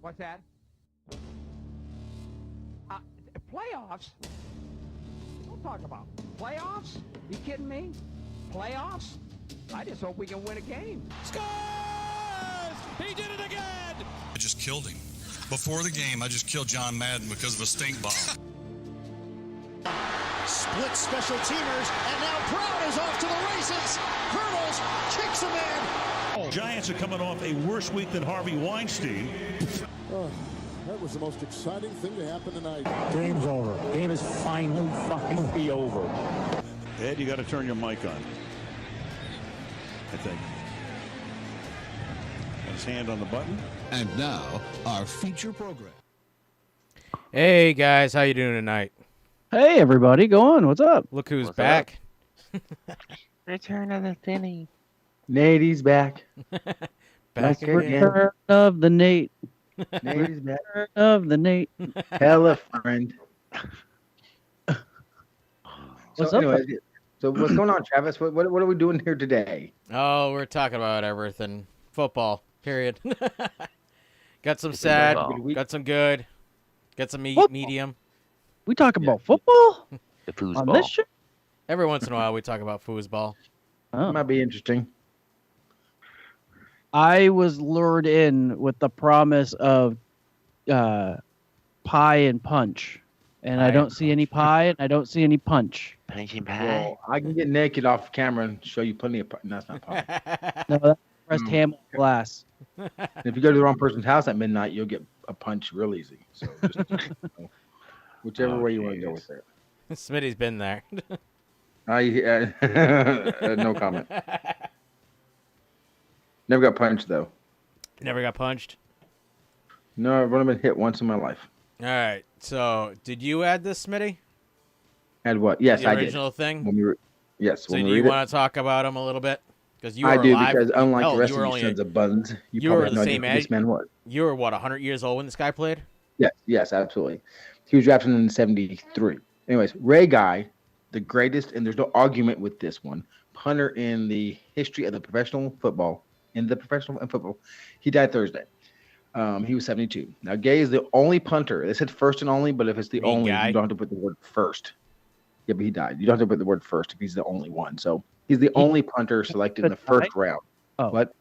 What's that? Playoffs? Don't talk about playoffs. You kidding me? Playoffs? I just hope we can win a game. Scores! He did it again! I just killed him. Before the game, I just killed John Madden because of a stink bomb. Split special teamers, and now Brown is off to the races. Hurdles, kicks him in. Giants are coming off a worse week than Harvey Weinstein. Oh, that was the most exciting thing to happen tonight. Game's over. Game is finally over. Ed, you got to turn your mic on. I think. Got his hand on the button. And now, our feature program. Hey guys, how you doing tonight? Hey everybody, go on. What's up? Look who's back. Return of the Thinny. Nate's back. Back again. Return of the Nate. Nate's back. Return of the Nate. Hella friend. What's so up? anyways, so what's going on, Travis? What are we doing here today? Oh, we're talking about everything. Football, period. Got some sad, got some good, got some medium. We talk about football? The On this show? Every once in a while we talk about foosball. Oh. Might be interesting. I was lured in with the promise of pie and punch. And I don't see any pie and I don't see any punch. Punching pie. Well, I can get naked off camera and show you plenty of pie. No, that's not pie. No, that's pressed ham on glass. And if you go to the wrong person's house at midnight, you'll get a punch real easy. So just, whichever way you want to go with it. Smitty's been there. No comment. Never got punched though. Never got punched? No, I've only been hit once in my life. All right. So, did you add this, Smitty? Add what? Yes, I did. The original thing? Yes. So, do you want to talk about him a little bit? Because you were I do, alive. because unlike the rest of you sons of buns, you were probably have the no same idea who age. this man was. You were, what, 100 years old when this guy played? Yes, absolutely. He was drafted in 73. Anyways, Ray Guy, the greatest, and there's no argument with this one, punter in the history of the professional football, he died Thursday. He was 72. Now, Gay is the only punter. They said first and only, but if it's the only, you don't have to put the word first. Yeah, but he died. You don't have to put the word first if he's the only one. So he's the only punter selected in the first round. Oh. What?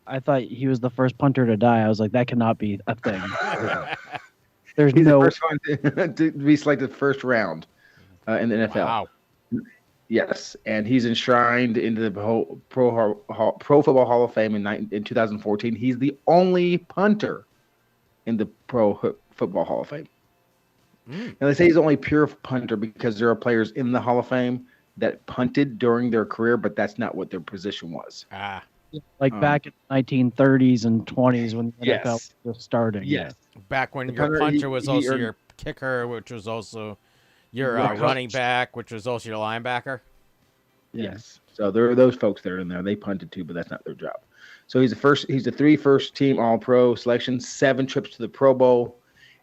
I thought he was the first punter to die. I was like, that cannot be a thing. There's He's no the first one to be selected first round in the NFL. Wow. Yes, and he's enshrined into the Pro Football Hall of Fame in 2014. He's the only punter in the Pro Football Hall of Fame. And they say he's only pure punter because there are players in the Hall of Fame that punted during their career, but that's not what their position was. Like back in the 1930s and 20s when the NFL was just starting. Yes. Back when The your punter was he also earned- your kicker, which was also your Right. running back, which was also your linebacker. Yes. So there are those folks that are in there. They punted too, but that's not their job. So he's the 3 first team All-Pro selections, 7 trips to the Pro Bowl,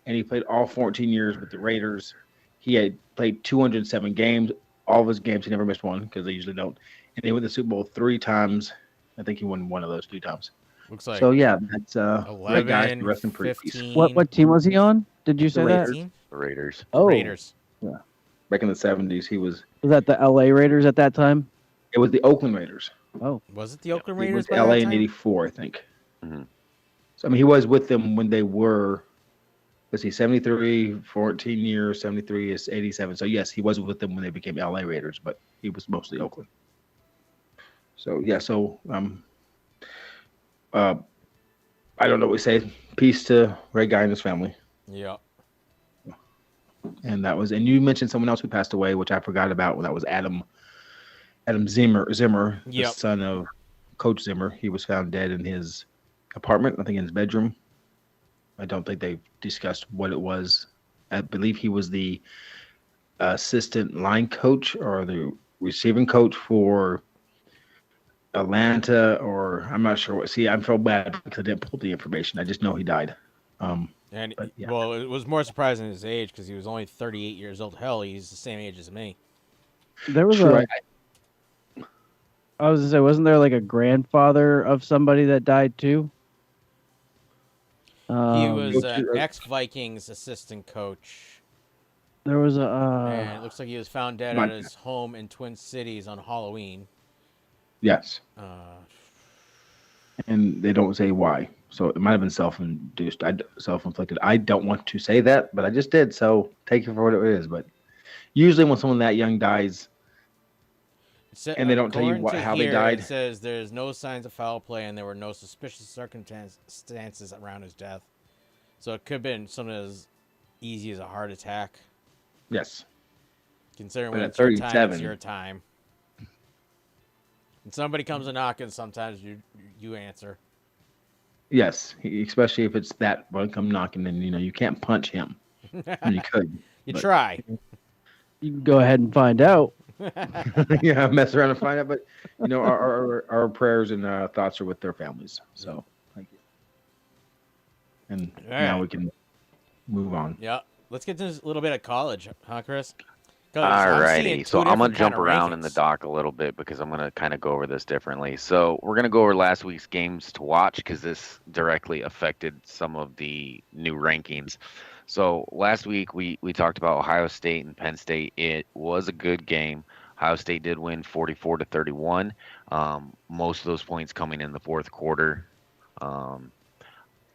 and he played all 14 years with the Raiders. He had played 207 games. All of his games, he never missed one because they usually don't. And they won the Super Bowl 3 times. I think he won one of those 2 times. Looks like so. Yeah, that's 11, guys. Rest in peace. 15. What team was he on? Did you say that? The Raiders. Oh, Raiders. Yeah. Back in the 70s, he was. Was that the LA Raiders at that time? It was the Oakland Raiders. Oh, was it the Oakland He Raiders? was LA in '84, I think. So I mean, he was with them when they were. Let's see, 73, 14 years, 73 is 87. So yes, he was with them when they became LA Raiders, but he was mostly Oakland. So yeah, I don't know what we say. Peace to Ray Guy and his family. Yeah. And you mentioned someone else who passed away, which I forgot about. Well, that was Adam Zimmer, the son of Coach Zimmer. He was found dead in his apartment, I think in his bedroom. I don't think they've discussed what it was. I believe he was the assistant line coach or the receiving coach for Atlanta, or I'm not sure what. See, I feel bad because I didn't pull the information. I just know he died. Well, it was more surprising his age because he was only 38 years old. Hell, he's the same age as me. There was I was gonna say, wasn't there like a grandfather of somebody that died too? He was Coach- ex-Vikings assistant coach. There was And it looks like he was found dead at his home in Twin Cities on Halloween. Yes. And they don't say why. So it might have been self-induced, self-inflicted. I don't want to say that, but I just did. So take it for what it is. But usually when someone that young dies and they don't tell you how they died. It says there's no signs of foul play and there were no suspicious circumstances around his death. So it could have been something as easy as a heart attack. Yes. Considering But when at it's your 37, time, it's your time. And somebody comes a knocking, sometimes you answer. Yes, especially if it's that one come knocking, and you can't punch him. You could. Try. You can go ahead and find out. Yeah, mess around and find out. But our prayers and thoughts are with their families. So thank you. And now we can move on. Yeah, let's get to a little bit of college, huh, Chris? Alrighty, so I'm going to jump around in the doc a little bit because I'm going to kind of go over this differently. So we're going to go over last week's games to watch because this directly affected some of the new rankings. So last week we talked about Ohio State and Penn State. It was a good game. Ohio State did win 44-31. Most of those points coming in the fourth quarter. It was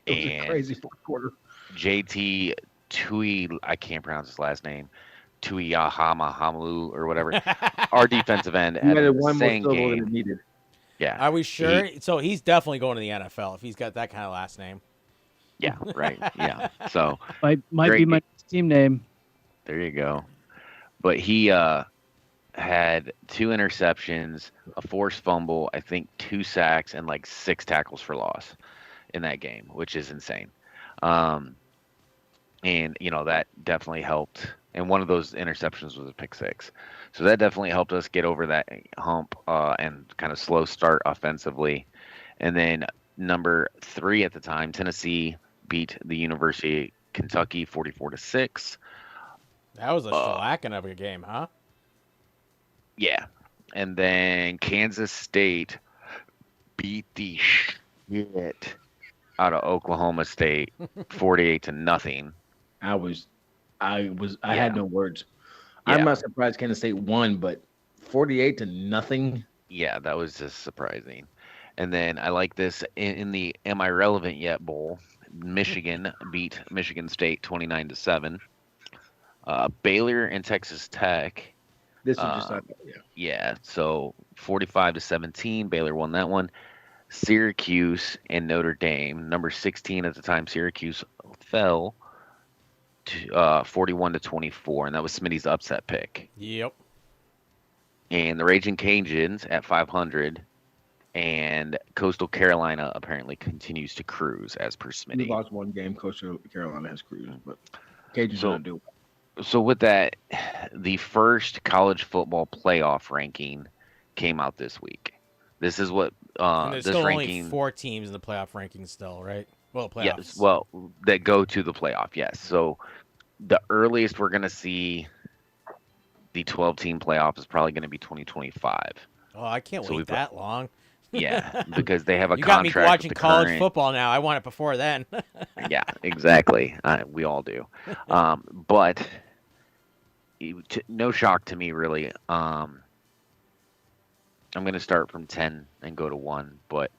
a crazy fourth quarter. JT Tui, I can't pronounce his last name. Tuiyahama Hamalu or whatever. Our defensive end had an insane game. Needed. Yeah. Are we sure? So he's definitely going to the NFL if he's got that kind of last name. Yeah, right. Yeah. So might be my team name. There you go. But he had 2 interceptions, a forced fumble, I think 2 sacks, and like 6 tackles for loss in that game, which is insane. And that definitely helped. And one of those interceptions was a pick 6. So that definitely helped us get over that hump and kind of slow start offensively. And then number 3 at the time, Tennessee beat the University of Kentucky 44-6. That was a shellacking of a game, huh? Yeah. And then Kansas State beat the shit out of Oklahoma State 48-0. I had no words. Yeah. I'm not surprised Kansas State won, but 48-0. Yeah, that was just surprising. And then I like this in the Am I Relevant Yet Bowl. Michigan beat Michigan State 29-7. Baylor and Texas Tech. This is just yeah. So 45-17, Baylor won that one. Syracuse and Notre Dame, number 16 at the time. Syracuse fell 41-24, and that was Smitty's upset pick. Yep. And the Raging Cajuns at 500, and Coastal Carolina apparently continues to cruise as per Smitty. We lost one game. Coastal Carolina has cruised, but Cajuns don't do it. So with that, the first college football playoff ranking came out this week. This is what there's this still ranking. Only 4 teams in the playoff ranking still, right? Well, playoffs. Yes, well, that go to the playoff, yes. So the earliest we're going to see the 12-team playoff is probably going to be 2025. Oh, I can't wait that long. Yeah, because they have a you contract. Got me watching with the college current... football now. I want it before then. Yeah, exactly. We all do. But no shock to me, really. I'm going to start from 10 and go to 1. But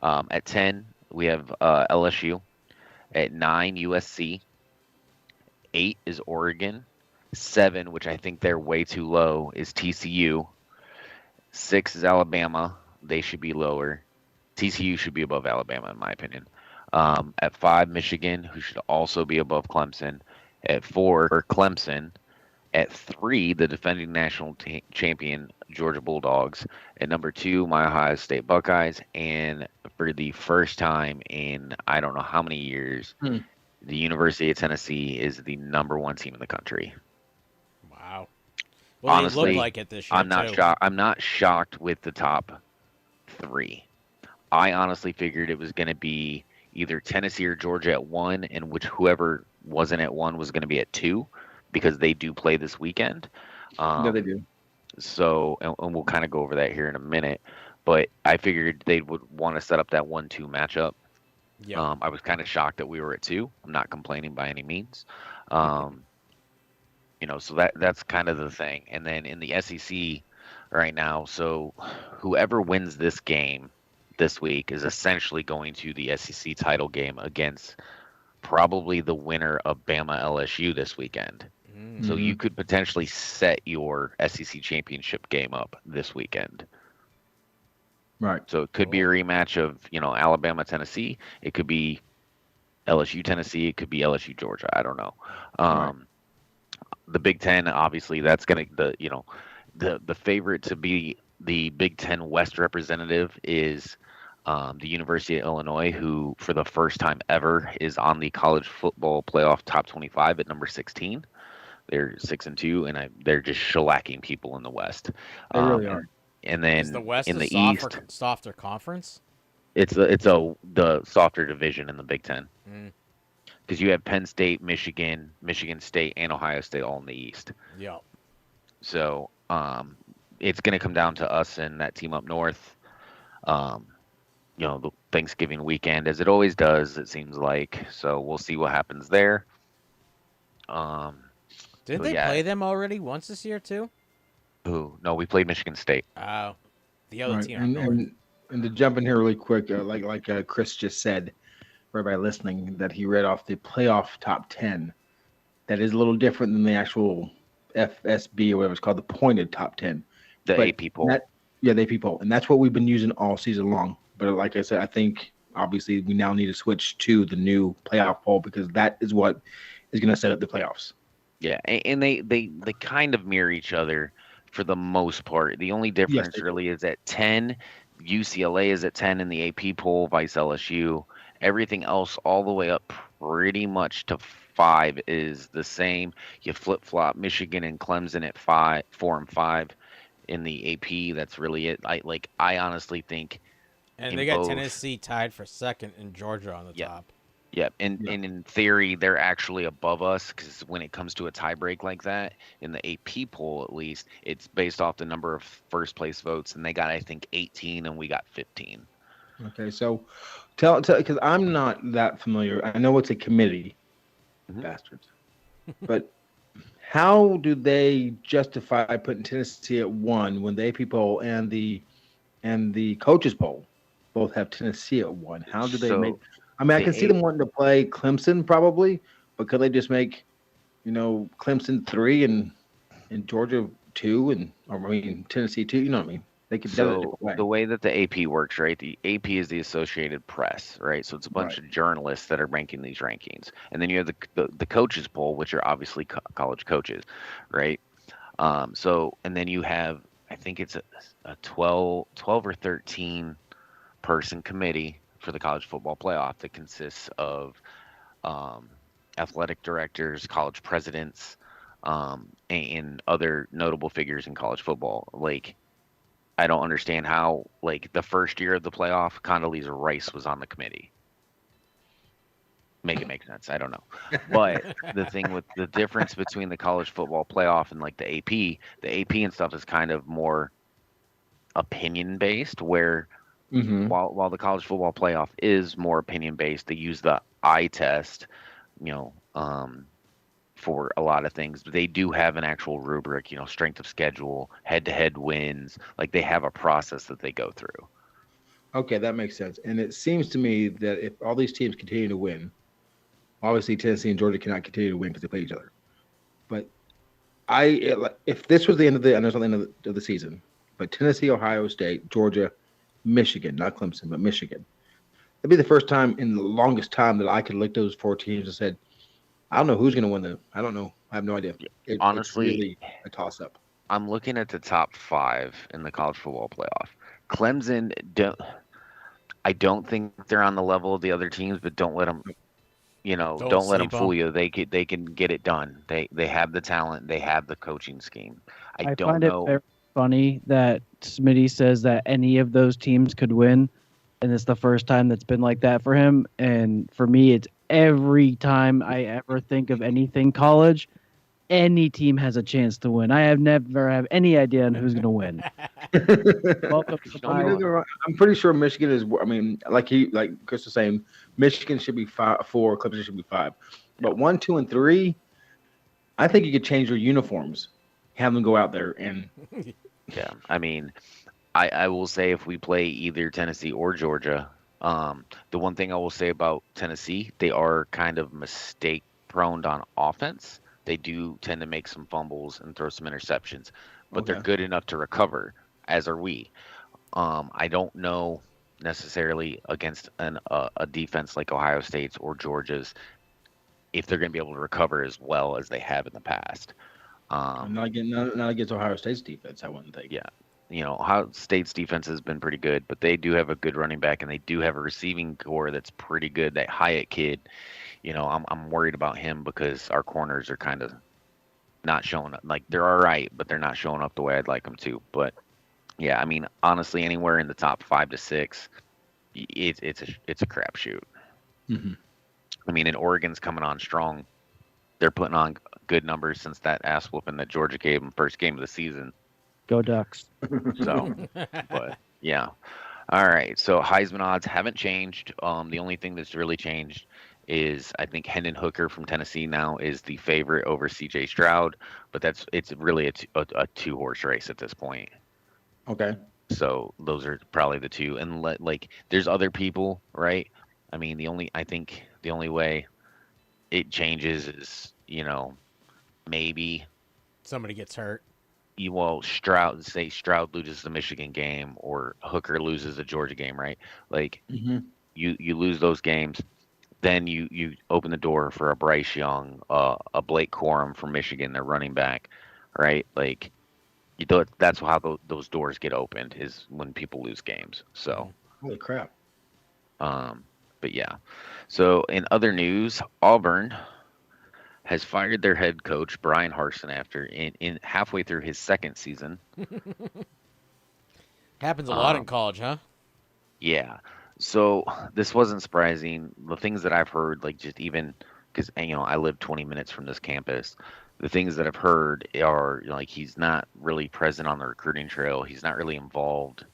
at 10, we have LSU. At 9, USC. 8 is Oregon. 7, which I think they're way too low, is TCU. 6 is Alabama. They should be lower. TCU should be above Alabama, in my opinion. At 5, Michigan, who should also be above Clemson. At 4, or Clemson. At 3, the defending national champion, Georgia Bulldogs. At number 2, my Ohio State Buckeyes. And for the first time in I don't know how many years, the University of Tennessee is the number 1 team in the country. Wow. Well, honestly, they look like it this year, I'm not shocked. I'm not shocked with the top 3. I honestly figured it was going to be either Tennessee or Georgia at 1, and whoever wasn't at 1 was going to be at 2, because they do play this weekend. Yeah, they do. So, and we'll kind of go over that here in a minute. But I figured they would want to set up that 1-2 matchup. Yeah. I was kind of shocked that we were at 2. I'm not complaining by any means. So that's kind of the thing. And then in the SEC right now, so whoever wins this game this week is essentially going to the SEC title game against probably the winner of Bama LSU this weekend. So you could potentially set your SEC championship game up this weekend. Right. So it could be a rematch of, Alabama, Tennessee. It could be LSU, Tennessee. It could be LSU, Georgia. I don't know. Right. The Big Ten, obviously, that's going to, the favorite to be the Big Ten West representative is the University of Illinois, who for the first time ever is on the college football playoff top 25 at number 16. They're 6-2, and they're just shellacking people in the West. They really are. And then Is the West in the softer, East, softer conference? it's the softer division in the Big Ten. Mm. Because you have Penn State, Michigan, Michigan State, and Ohio State all in the East. Yeah. So it's going to come down to us and that team up north. The Thanksgiving weekend, as it always does, it seems like. So we'll see what happens there. Didn't they play them already once this year too? Ooh, no, we played Michigan State. Oh, the other Right. team. And to jump in here really quick, like Chris just said, for everybody listening, that he read off the playoff top 10. That is a little different than the actual FSB or whatever it's called, the pointed top 10. The AP poll. The AP poll. And that's what we've been using all season long. But like I said, I think obviously we now need to switch to the new playoff poll because that is what is going to set up the playoffs. Yeah, and they kind of mirror each other for the most part. The only difference really is at 10, UCLA is at 10 in the AP poll, vice LSU. Everything else all the way up pretty much to 5 is the same. You flip-flop Michigan and Clemson at 4 and 5 in the AP. That's really it. I honestly think. And they got Tennessee tied for second and Georgia on the top. Yep, and in theory, they're actually above us because when it comes to a tiebreak like that, in the AP poll at least, it's based off the number of first-place votes, and they got, I think, 18, and we got 15. Okay, so tell because I'm not that familiar. I know it's a committee, bastards, but how do they justify putting Tennessee at 1 when the AP poll and the coaches poll both have Tennessee at 1? How do they make? I mean, I can see them wanting to play Clemson probably, but could they just make, Clemson 3 and Georgia 2 Tennessee 2? You know what I mean? They could. So the way that the AP works, right? The AP is the Associated Press, right? So it's a bunch of journalists that are ranking these rankings, and then you have the coaches poll, which are obviously college coaches, right? And then you have, I think it's a 12 or 13 person committee for the college football playoff that consists of athletic directors, college presidents, and other notable figures in college football. I don't understand how, the first year of the playoff, Condoleezza Rice was on the committee. Make it make sense. I don't know. But the thing with the difference between the college football playoff and the AP and stuff is kind of more opinion based, where while the college football playoff is more opinion based, they use the eye test, for a lot of things. They do have an actual rubric, strength of schedule, head-to-head wins. They have a process that they go through. Okay, that makes sense. And it seems to me that if all these teams continue to win, obviously Tennessee and Georgia cannot continue to win because they play each other. But if this was the end of the, I know it's not the end of the season, but Tennessee, Ohio State, Georgia, Michigan, not Clemson, but Michigan. It'd be the first time in the longest time that I could look at those 4 teams and said, I don't know who's going to win I don't know. I have no idea. Honestly, it's really a toss-up. I'm looking at the top 5 in the college football playoff. Clemson, I don't think they're on the level of the other teams, but don't let them, don't let them fool you. They can get it done. They have the talent. They have the coaching scheme. I don't find know. it very funny that Smitty says that any of those teams could win, and it's the first time that's been like that for him. And for me, it's every time I ever think of anything college, any team has a chance to win. I have never have any idea on who's going to win. Welcome to I mean, my don't get me wrong, I'm pretty sure Michigan is. I mean, like Chris was saying, Michigan should be 4, Clemson should be 5, but 1, 2, and 3. I think you could change your uniforms, have them go out there and. Yeah, I mean, I will say if we play either Tennessee or Georgia, the one thing I will say about Tennessee, they are kind of mistake prone on offense. They do tend to make some fumbles and throw some interceptions, but they're good enough to recover, as are we. I don't know necessarily against a defense like Ohio State's or Georgia's if they're going to be able to recover as well as they have in the past. Not against Ohio State's defense, I wouldn't think. Yeah. Ohio State's defense has been pretty good, but they do have a good running back and they do have a receiving core that's pretty good. That Hyatt kid, I'm worried about him because our corners are kind of not showing up. Like they're all right, but they're not showing up the way I'd like them to. But yeah, I mean, honestly, anywhere in the top 5 to 6, it's a crapshoot. Mm-hmm. I mean, and Oregon's coming on strong. They're putting on good numbers since that ass whooping that Georgia gave them first game of the season. Go Ducks. So, but yeah. All right. So Heisman odds haven't changed. The only thing that's really changed is I think Hendon Hooker from Tennessee now is the favorite over C.J. Stroud, but it's really a 2-horse race at this point. Okay. So those are probably the two, and there's other people, right? I mean, the only way it changes is maybe somebody gets hurt. Stroud loses the Michigan game or Hooker loses the Georgia game, right? Like you lose those games, then you open the door for a Bryce Young, a Blake Corum from Michigan, their running back, right? Like that's how those doors get opened is when people lose games. So holy crap. But yeah. So in other news, Auburn has fired their head coach Brian Harsin after in halfway through his second season. Happens a lot in college, huh? Yeah. So this wasn't surprising. The things that I've heard, like just even because I live 20 minutes from this campus, the things that I've heard are like he's not really present on the recruiting trail. He's not really involved,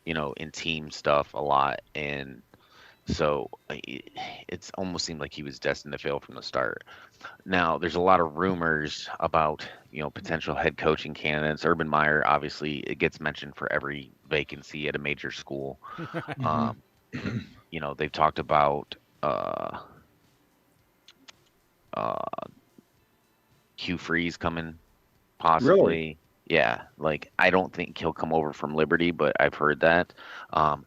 in team stuff a lot, and so it's almost seemed like he was destined to fail from the start. Now, there's a lot of rumors about, potential head coaching candidates. Urban Meyer, obviously, it gets mentioned for every vacancy at a major school. They've talked about Hugh Freeze coming, possibly. Really? Yeah, like I don't think he'll come over from Liberty, but I've heard that.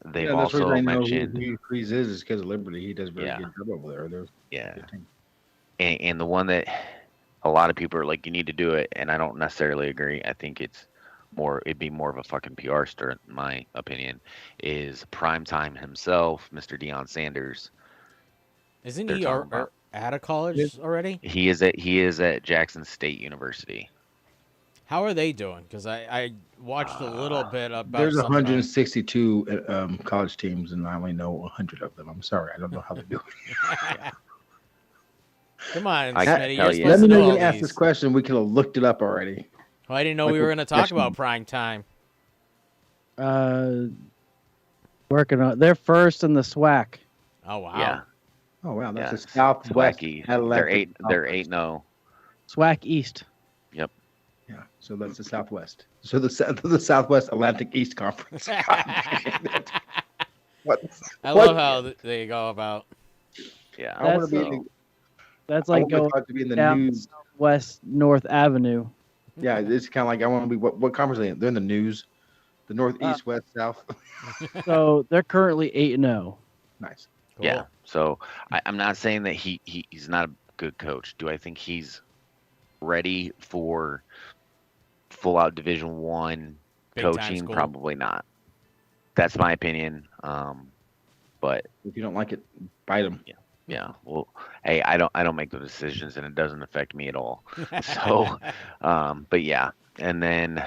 They've also mentioned who Freeze is because of Liberty. He does very good job over there. Yeah, and the one that a lot of people are like, you need to do it, and I don't necessarily agree. I think it'd be more of a fucking PR stunt, in my opinion. Is Primetime himself, Mr. Deion Sanders? Isn't he out of college already? He is at Jackson State University. How are they doing? Because I watched a little bit about. There's 162 college teams, and I only know 100 of them. I'm sorry, I don't know how they do it. Come on, Smitty. Let me know you asked this question. We could have looked it up already. Well, I didn't know we were going to talk about prime time. Working on. They're first in the SWAC. Oh wow. Yeah. Oh wow, that's a Southwest. They're 8-0. SWAC East. Yep. Yeah, so that's the Southwest. So the Southwest Atlantic East Conference. What? I love how they go about. Yeah, that's like going to be in the down news. West North Avenue. Yeah, it's kind of like I want to be. What conference are they in? They're in the news. The North, East, West, South. So they're currently 8-0. Nice. Cool. Yeah. So I'm not saying that he's not a good coach. Do I think he's ready for full out Division I coaching? Probably not. That's my opinion. But if you don't like it, bite him. Yeah. Well, hey, I don't make the decisions, and it doesn't affect me at all. So, but yeah. And then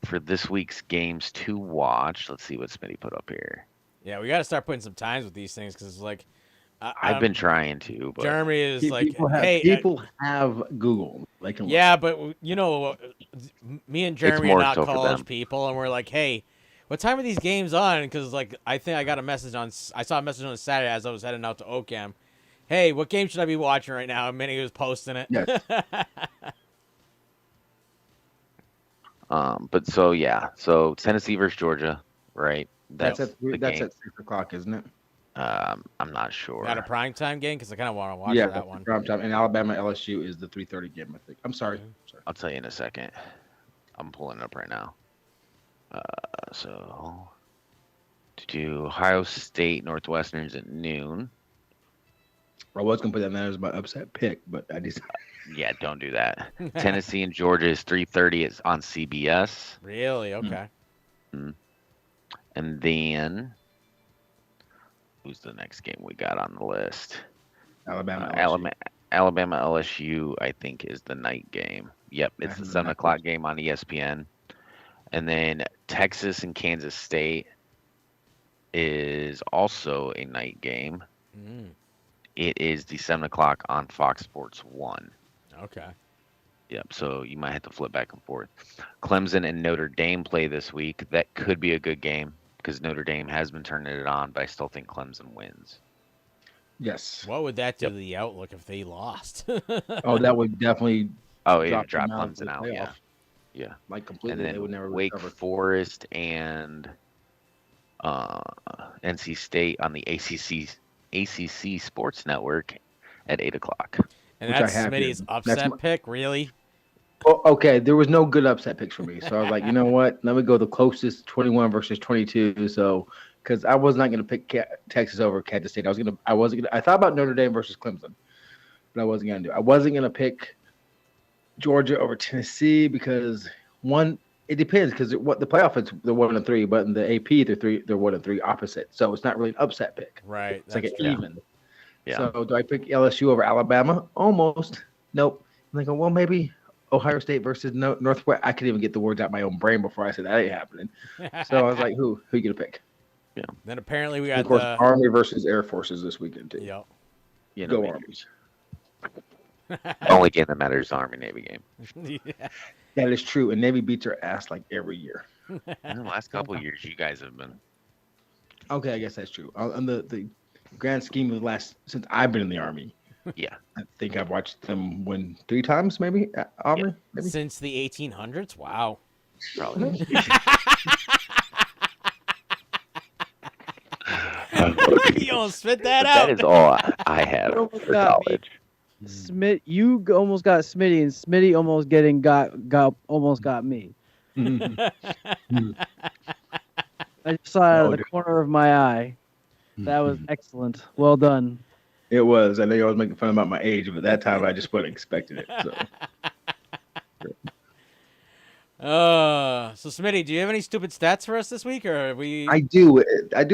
for this week's games to watch, let's see what Smitty put up here. Yeah, we got to start putting some times with these things because it's like I've been trying to. But Jeremy is like, people have Google. They can yeah, but me and Jeremy are more not so for college them. people, and we're like, hey, what time are these games on? Because like I think I saw a message on Saturday as I was heading out to Oakham. Hey, what game should I be watching right now? And Minnie was posting it. Yes. But so Tennessee versus Georgia, right? That's at the that's game. at 6 o'clock, isn't it? I'm not sure. Not a primetime game because I kind of want to watch Yeah, that one. prime time. And Alabama LSU is the 3:30 game, I think. I'm sorry. I'll tell you in a second. I'm pulling it up right now. So to do Ohio State Northwestern's at noon. I was gonna put that there as my upset pick, but I just Yeah, don't do that. Tennessee and Georgia is 3:30. It's on CBS. Really? Okay. And then who's the next game we got on the list? Alabama LSU. Alabama LSU, I think, is the night game. Yep, it's the 7 o'clock game on ESPN. And then Texas and Kansas State is also a night game. It is the 7 o'clock on Fox Sports 1. Okay. Yep, so you might have to flip back and forth. Clemson and Notre Dame play this week. That could be a good game because Notre Dame has been turning it on, but I still think Clemson wins. Yes. What would that do to the outlook if they lost? Oh, that would definitely. Oh, it would them drop out of Clemson the out. playoff. Yeah. Like completely. And then They would never Wake recover. Forest and NC State on the ACC Sports Network at 8 o'clock. And Which that's I have Smitty's here. upset pick, really? Oh, okay, there was no good upset picks for me, so I was like, you know what? Let me go the closest, 21 versus 22. So, because I was not going to pick Texas over Kansas State, I thought about Notre Dame versus Clemson, but I wasn't going to do. I wasn't going to pick Georgia over Tennessee because it depends because what the playoff they're 1-3, but in the AP they're 1-3 opposite, so it's not really an upset pick. Right. It's like an even. Yeah. So do I pick LSU over Alabama? Almost. Nope. I'm like, well, maybe Ohio State versus Northwest. I couldn't even get the words out of my own brain before I said that ain't happening. So I was like, who you gonna pick? Yeah. Then apparently we got Of course, Army versus Air Forces this weekend too. Yep. You Go know, Armies. the only game that matters is the Army Navy game. Yeah. That is true, and Navy beats our ass like every year. In the last couple of years, you guys have been. Okay, I guess that's true. On the grand scheme of the last since I've been in the Army, Yeah. I think I've watched them win 3 times, maybe. Army, maybe. Since the 1800s? Wow. Probably. You don't spit that That out. is all I have almost for got me. college. You almost got Smitty, and Smitty almost almost got me. I just saw it out of the corner of my eye. That was excellent. Well done. It was. I know you always making fun about my age, but that time I just wasn't expecting it. So Smitty, do you have any stupid stats for us this week, or are we? I do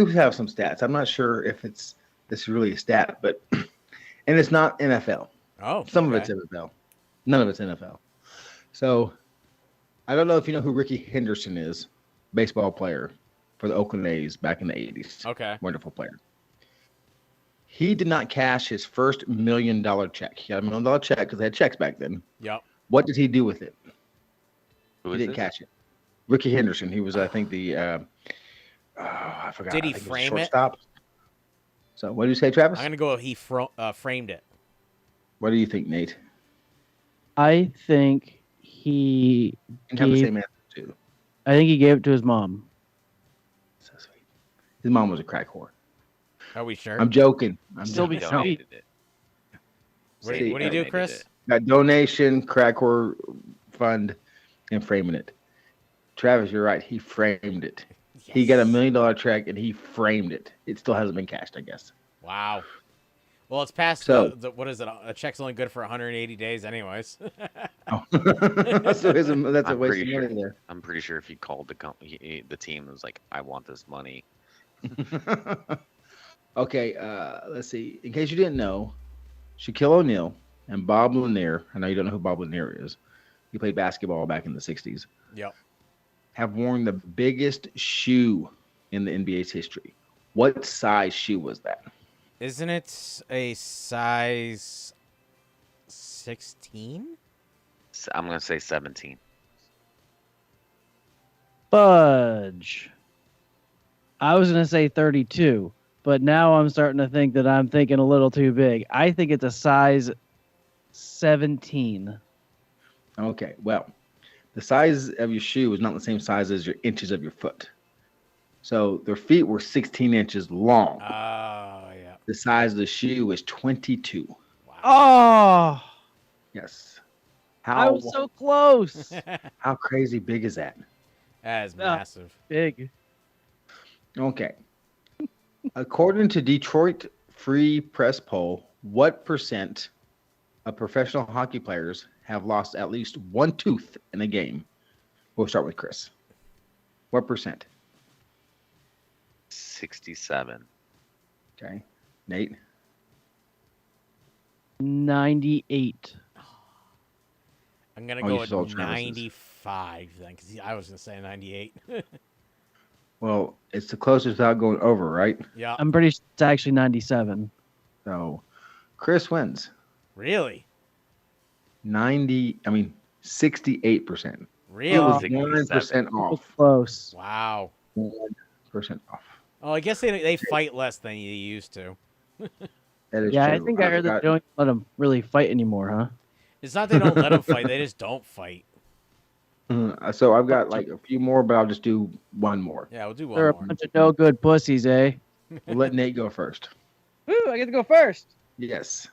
have some stats. I'm not sure if this is really a stat, but and it's not NFL. Oh, some of it's NFL. None of it's NFL. So I don't know if you know who Ricky Henderson is, baseball player for the Oakland A's back in the 80s. Okay. Wonderful player. He did not cash his first $1 million check. He got a $1 million check because they had checks back then. Yep. What did he do with it? Who He is didn't this? cash it. Ricky Henderson. He was, I think, the I forgot. Did he I think frame it? shortstop. So what did you say, Travis? I'm gonna go. He framed it. What do you think, Nate? I think he You can have the gave, same answer too. I think he gave it to his mom. So sweet. His mom was a crack whore. Are we sure? I'm joking. I'm Still be joking. sweet. What do you do, Chris? Got donation, crack whore fund, and framing it. Travis, you're right. He framed it. Yes. He got a $1 million check and he framed it. It still hasn't been cashed, I guess. Wow. Well, it's past So- the what is it? A check's only good for 180 days, anyways. Oh. So that's a I'm waste of pretty money sure. there. I'm pretty sure if he called the company, the team was like, "I want this money." Okay, let's see. In case you didn't know, Shaquille O'Neal and Bob Lanier, I know you don't know who Bob Lanier is. He played basketball back in the 60s. Yep. Have worn the biggest shoe in the NBA's history. What size shoe was that? Isn't it a size 16? I'm gonna say 17. Fudge. I was going to say 32, but now I'm starting to think that I'm thinking a little too big. I think it's a size 17. Okay, well, the size of your shoe is not the same size as your inches of your foot. So their feet were 16 inches long. Oh, yeah. The size of the shoe is 22. Oh, Yes. I was so close. How crazy big is that? That is massive. Big. Okay. According to Detroit Free Press poll, what percent of professional hockey players have lost at least one tooth in a game? We'll start with Chris. What percent? 67. Okay. Nate? 98. I'm going to Oh, go you with stole Travis's. 95 then, because I was going to say 98. Well, it's the closest without going over, right? Yeah. I'm pretty sure it's actually 97. So Chris wins. Really? 68%. Really? It was 67. 1% off. Close. Wow. 1% off. Oh, I guess they fight less than you used to. That is Yeah, true. I think I heard that they don't let them really fight anymore, huh? It's not they don't let them fight; they just don't fight. So I've got like a few more, but I'll just do one more. Yeah, we'll do one They're more. a bunch of no good pussies, eh? We'll let Nate go first. Ooh, I get to go first. Yes.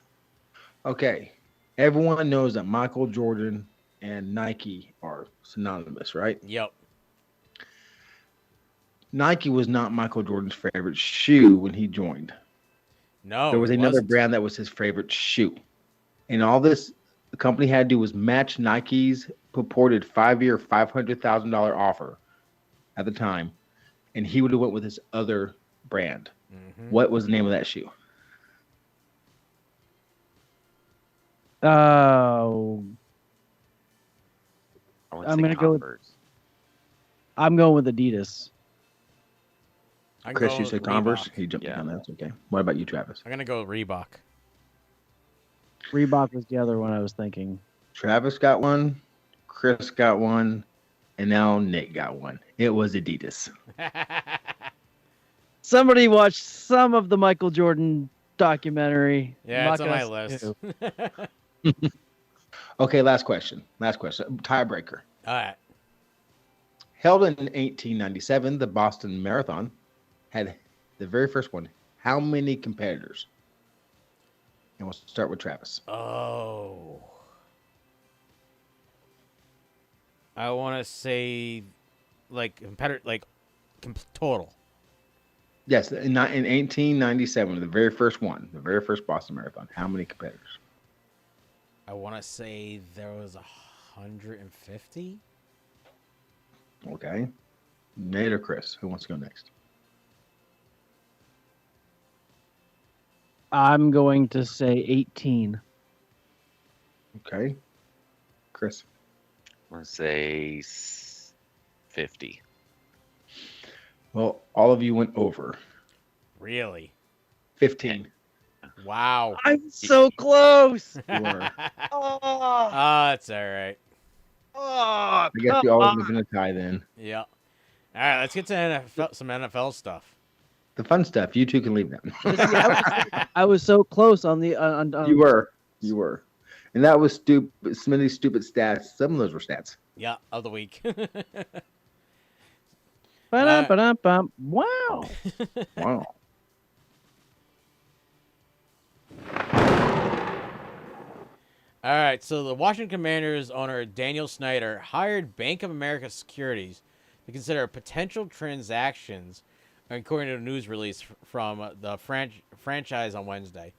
Okay. Everyone knows that Michael Jordan and Nike are synonymous, right? Yep. Nike was not Michael Jordan's favorite shoe when he joined. No, There was it another wasn't. brand that was his favorite shoe. And all this the company had to do was match Nike's purported 5-year, $500,000 offer at the time. And he would have went with his other brand. Mm-hmm. What was the name of that shoe? Oh, I'm gonna go with. I'm going with Adidas. I'm Chris, going you with said Converse. Reebok. He jumped Yeah. on that. That's okay. What about you, Travis? I'm gonna go with Reebok. Reebok was the other one I was thinking. Travis got one. Chris got one. And now Nick got one. It was Adidas. Somebody watched some of the Michael Jordan documentary. Yeah, it's on my Muck us list. too. Okay, last question. Tiebreaker. All right. Held in 1897, the Boston Marathon had the very first one. How many competitors? And we'll start with Travis. Oh. I want to say, total. Yes, in 1897, the very first one, the very first Boston Marathon. How many competitors? I want to say there was 150. Okay. Nate or Chris? Who wants to go next? I'm going to say 18. Okay. Chris? I'm going to say 50. Well, all of you went over. Really? 15. Wow. I'm so close. You were. Oh, That's all right. oh, I guess you always live in a tie then. Yeah. All right, let's get to some NFL stuff. The fun stuff, you two can leave them. I was so close on the. On, You were. And that was stupid. Smitty's stupid stats. Some of those were stats. Yeah, of the week. Ba-dum-ba-dum-bum. Wow. Wow. All right, so the Washington Commanders owner Daniel Snyder hired Bank of America Securities to consider potential transactions, according to a news release from the franchise on Wednesday.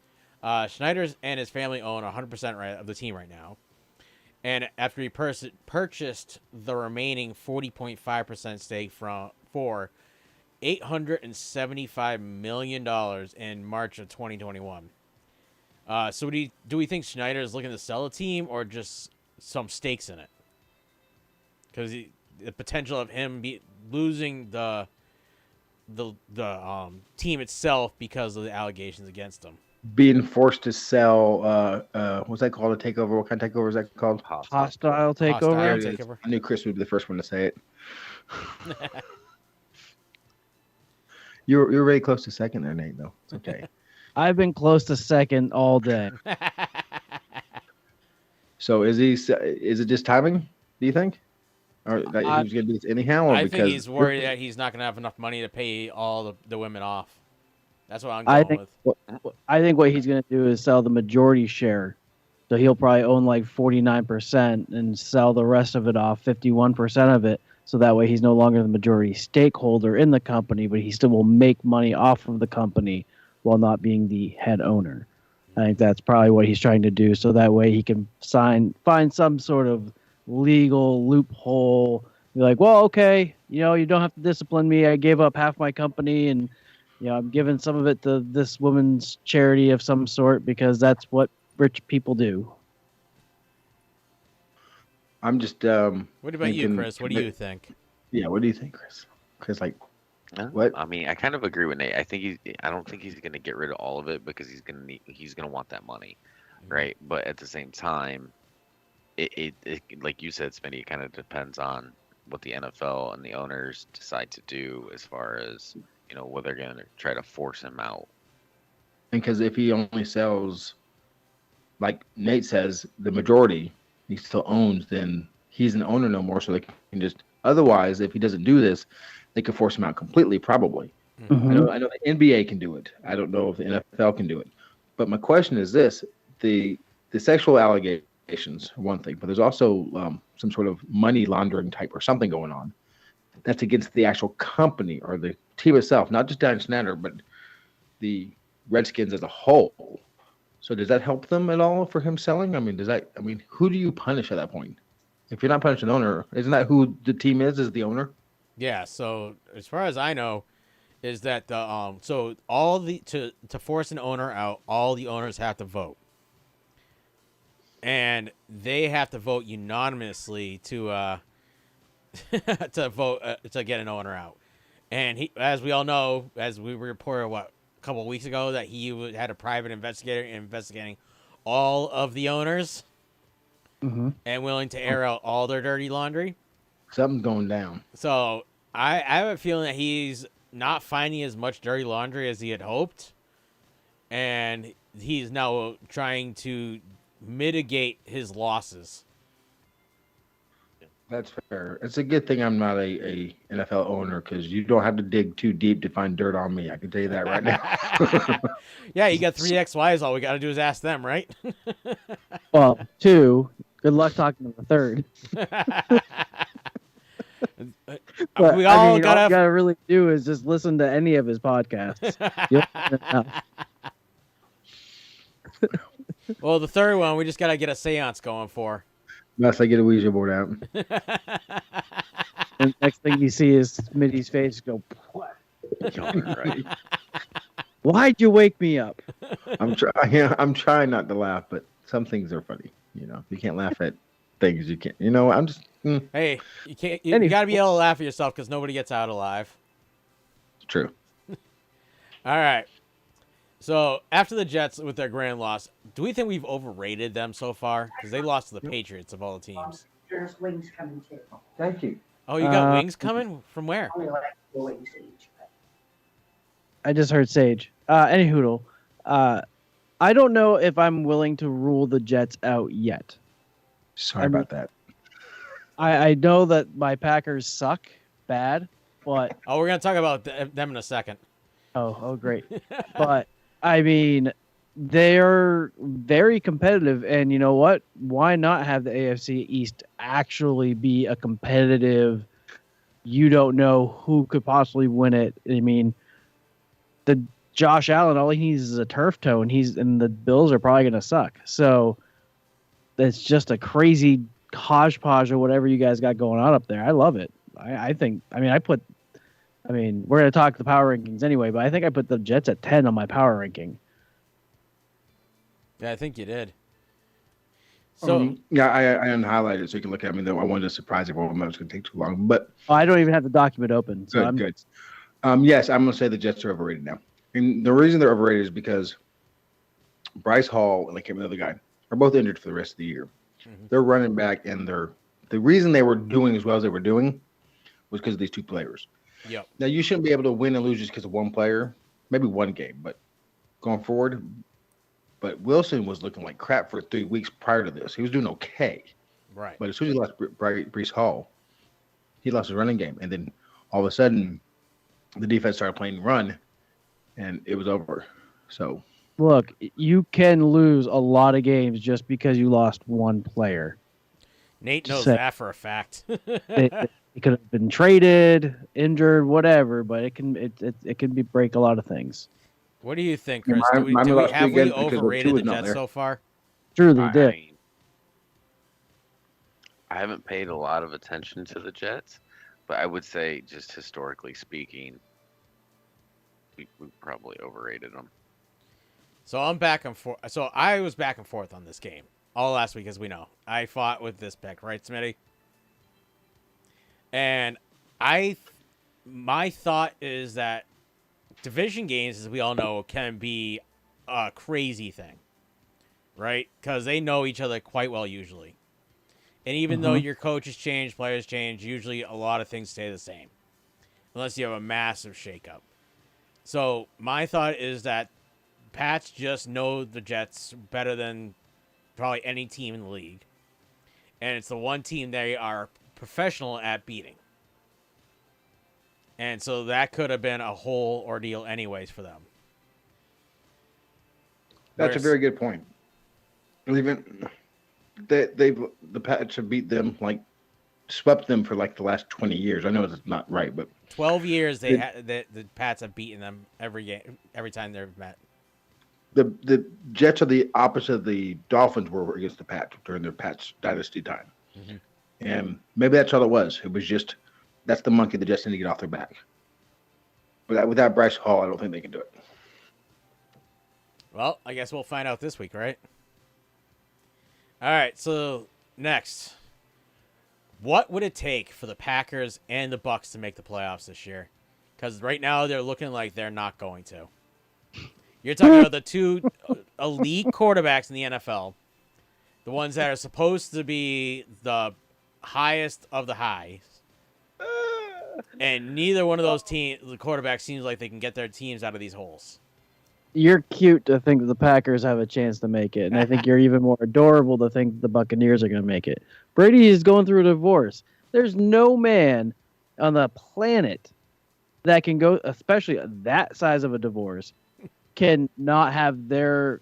Snyder and his family own 100% of the team right now. And after he purchased the remaining 40.5% stake for $875 million in March of 2021. So do we think Schneider is looking to sell a team or just some stakes in it? Because the potential of him losing the team itself because of the allegations against him. being forced to sell. What's that called? A takeover? What kind of takeover is that called? Hostile There takeover. it is. I knew Chris would be the first one to say it. You're really close to second there, Nate. Though it's okay. I've been close to second all day. So is he? Is it just timing? Do you think, or that he was going to do this anyhow? Or I because think he's worried that he's not going to have enough money to pay all the women off. That's what I'm going with. I think what he's going to do is sell the majority share. So he'll probably own like 49% and sell the rest of it off, 51% of it. So that way he's no longer the majority stakeholder in the company, but he still will make money off of the company while not being the head owner. I think that's probably what he's trying to do. So that way he can find some sort of legal loophole. Be like, well, okay, you don't have to discipline me. I gave up half my company and, I'm giving some of it to this woman's charity of some sort because that's what rich people do. I'm just. What about you, Chris? What do you think? Yeah, what do you think, Chris? Chris, what? I mean, I kind of agree with Nate. I don't think he's going to get rid of all of it because he's going to want that money, right? But at the same time, it like you said, Smitty, it kind of depends on what the NFL and the owners decide to do as far as whether they're going to try to force him out. Because if he only sells, like Nate says, the majority he still owns, then he's an owner no more. So they can just. Otherwise, if he doesn't do this, they could force him out completely. Probably. Mm-hmm. I know the NBA can do it. I don't know if the NFL can do it. But my question is this: the sexual allegations are one thing, but there's also some sort of money laundering type or something going on that's against the actual company or the team itself, not just Dan Snyder, but the Redskins as a whole. So does that help them at all for him selling? I mean, who do you punish at that point? If you're not punishing the owner, isn't that who the team is the owner? Yeah, so as far as I know, is that the so all the to force an owner out, all the owners have to vote. And they have to vote unanimously to vote to get an owner out. And he, as we all know, as we reported a couple of weeks ago, that he had a private investigator investigating all of the owners and willing to air out all their dirty laundry. Something's going down. So I have a feeling that he's not finding as much dirty laundry as he had hoped, and he's now trying to mitigate his losses. That's fair. It's a good thing I'm not a NFL owner because you don't have to dig too deep to find dirt on me. I can tell you that right now. Yeah, you got 3 ex-wives. All we got to do is ask them, right? Well, 2. Good luck talking to the 3rd. But, we all all you gotta really do is just listen to any of his podcasts. Well, the 3rd one, we just gotta get a seance going for. Unless I get a Ouija board out. And next thing you see is Smitty's face go, what? Right. Why'd you wake me up? I'm trying not to laugh, but some things are funny. You can't laugh at things you can't. I'm just. Hey, you can't. You got to be able to laugh at yourself because nobody gets out alive. True. All right. So after the Jets with their grand loss, do we think we've overrated them so far? Because they lost to the Patriots of all the teams. There's wings coming too. Thank you. Oh, you got wings coming? From where? Only like 4 wings each. I just heard Sage. Any hoodle. I don't know if I'm willing to rule the Jets out yet. Sorry about that. I know that my Packers suck bad, but... Oh, we're going to talk about them in a second. Oh, great. But, I mean, they're very competitive, and you know what? Why not have the AFC East actually be a competitive... You don't know who could possibly win it. I mean, the Josh Allen, all he needs is a turf toe, and the Bills are probably going to suck. So it's just a crazy hodgepodge of whatever you guys got going on up there. I love it. I think. I mean, we're going to talk the power rankings anyway, but I think I put the Jets at 10 on my power ranking. Yeah, I think you did. So yeah, I unhighlighted it so you can look at me. Though I wanted to surprise everyone. It was going to take too long, but I don't even have the document open. So good. Yes, I'm going to say the Jets are overrated now. And the reason they're overrated is because Bryce Hall and I can't remember the other guy are both injured for the rest of the year. They're running back, and the reason they were doing as well as they were doing was because of these two players. Yep. Now you shouldn't be able to win and lose just because of one player, maybe one game, but going forward. But Wilson was looking like crap for 3 weeks prior to this. He was doing okay, Right. but as soon as he lost Bryce Hall, he lost his running game, and then all of a sudden, the defense started playing run, and it was over. So. Look, you can lose a lot of games just because you lost one player. Nate knows that for a fact. It could have been traded, injured, whatever, but it can break a lot of things. What do you think, Chris? Have we overrated the Jets so far? Truly did. I haven't paid a lot of attention to the Jets, but I would say, just historically speaking, we probably overrated them. So I'm back and forth. So I was back and forth on this game all last week, as we know. I fought with this pick, right, Smitty? And my thought is that division games, as we all know, can be a crazy thing, right? Because they know each other quite well usually. And even though your coaches change, players change, usually a lot of things stay the same, unless you have a massive shakeup. So my thought is that Pats just know the Jets better than probably any team in the league. And it's the one team they are professional at beating. And so that could have been a whole ordeal anyways for them. That's a very good point. Even the Pats have beat them, like swept them for like the last 20 years. I know it's not right, but 12 years the Pats have beaten them every game, every time they've met. The Jets are the opposite of the Dolphins were against the Pats during their Pats dynasty time. And maybe that's all it was. It was just, that's the monkey the Jets need to get off their back. But without Bryce Hall, I don't think they can do it. Well, I guess we'll find out this week, right? All right, so next. What would it take for the Packers and the Bucs to make the playoffs this year? Because right now they're looking like they're not going to. You're talking about the two elite quarterbacks in the NFL, the ones that are supposed to be the highest of the highs, and neither one of those the quarterbacks seems like they can get their teams out of these holes. You're cute to think that the Packers have a chance to make it, and I think you're even more adorable to think that the Buccaneers are going to make it. Brady is going through a divorce. There's no man on the planet that can go, especially that size of a divorce, can not have their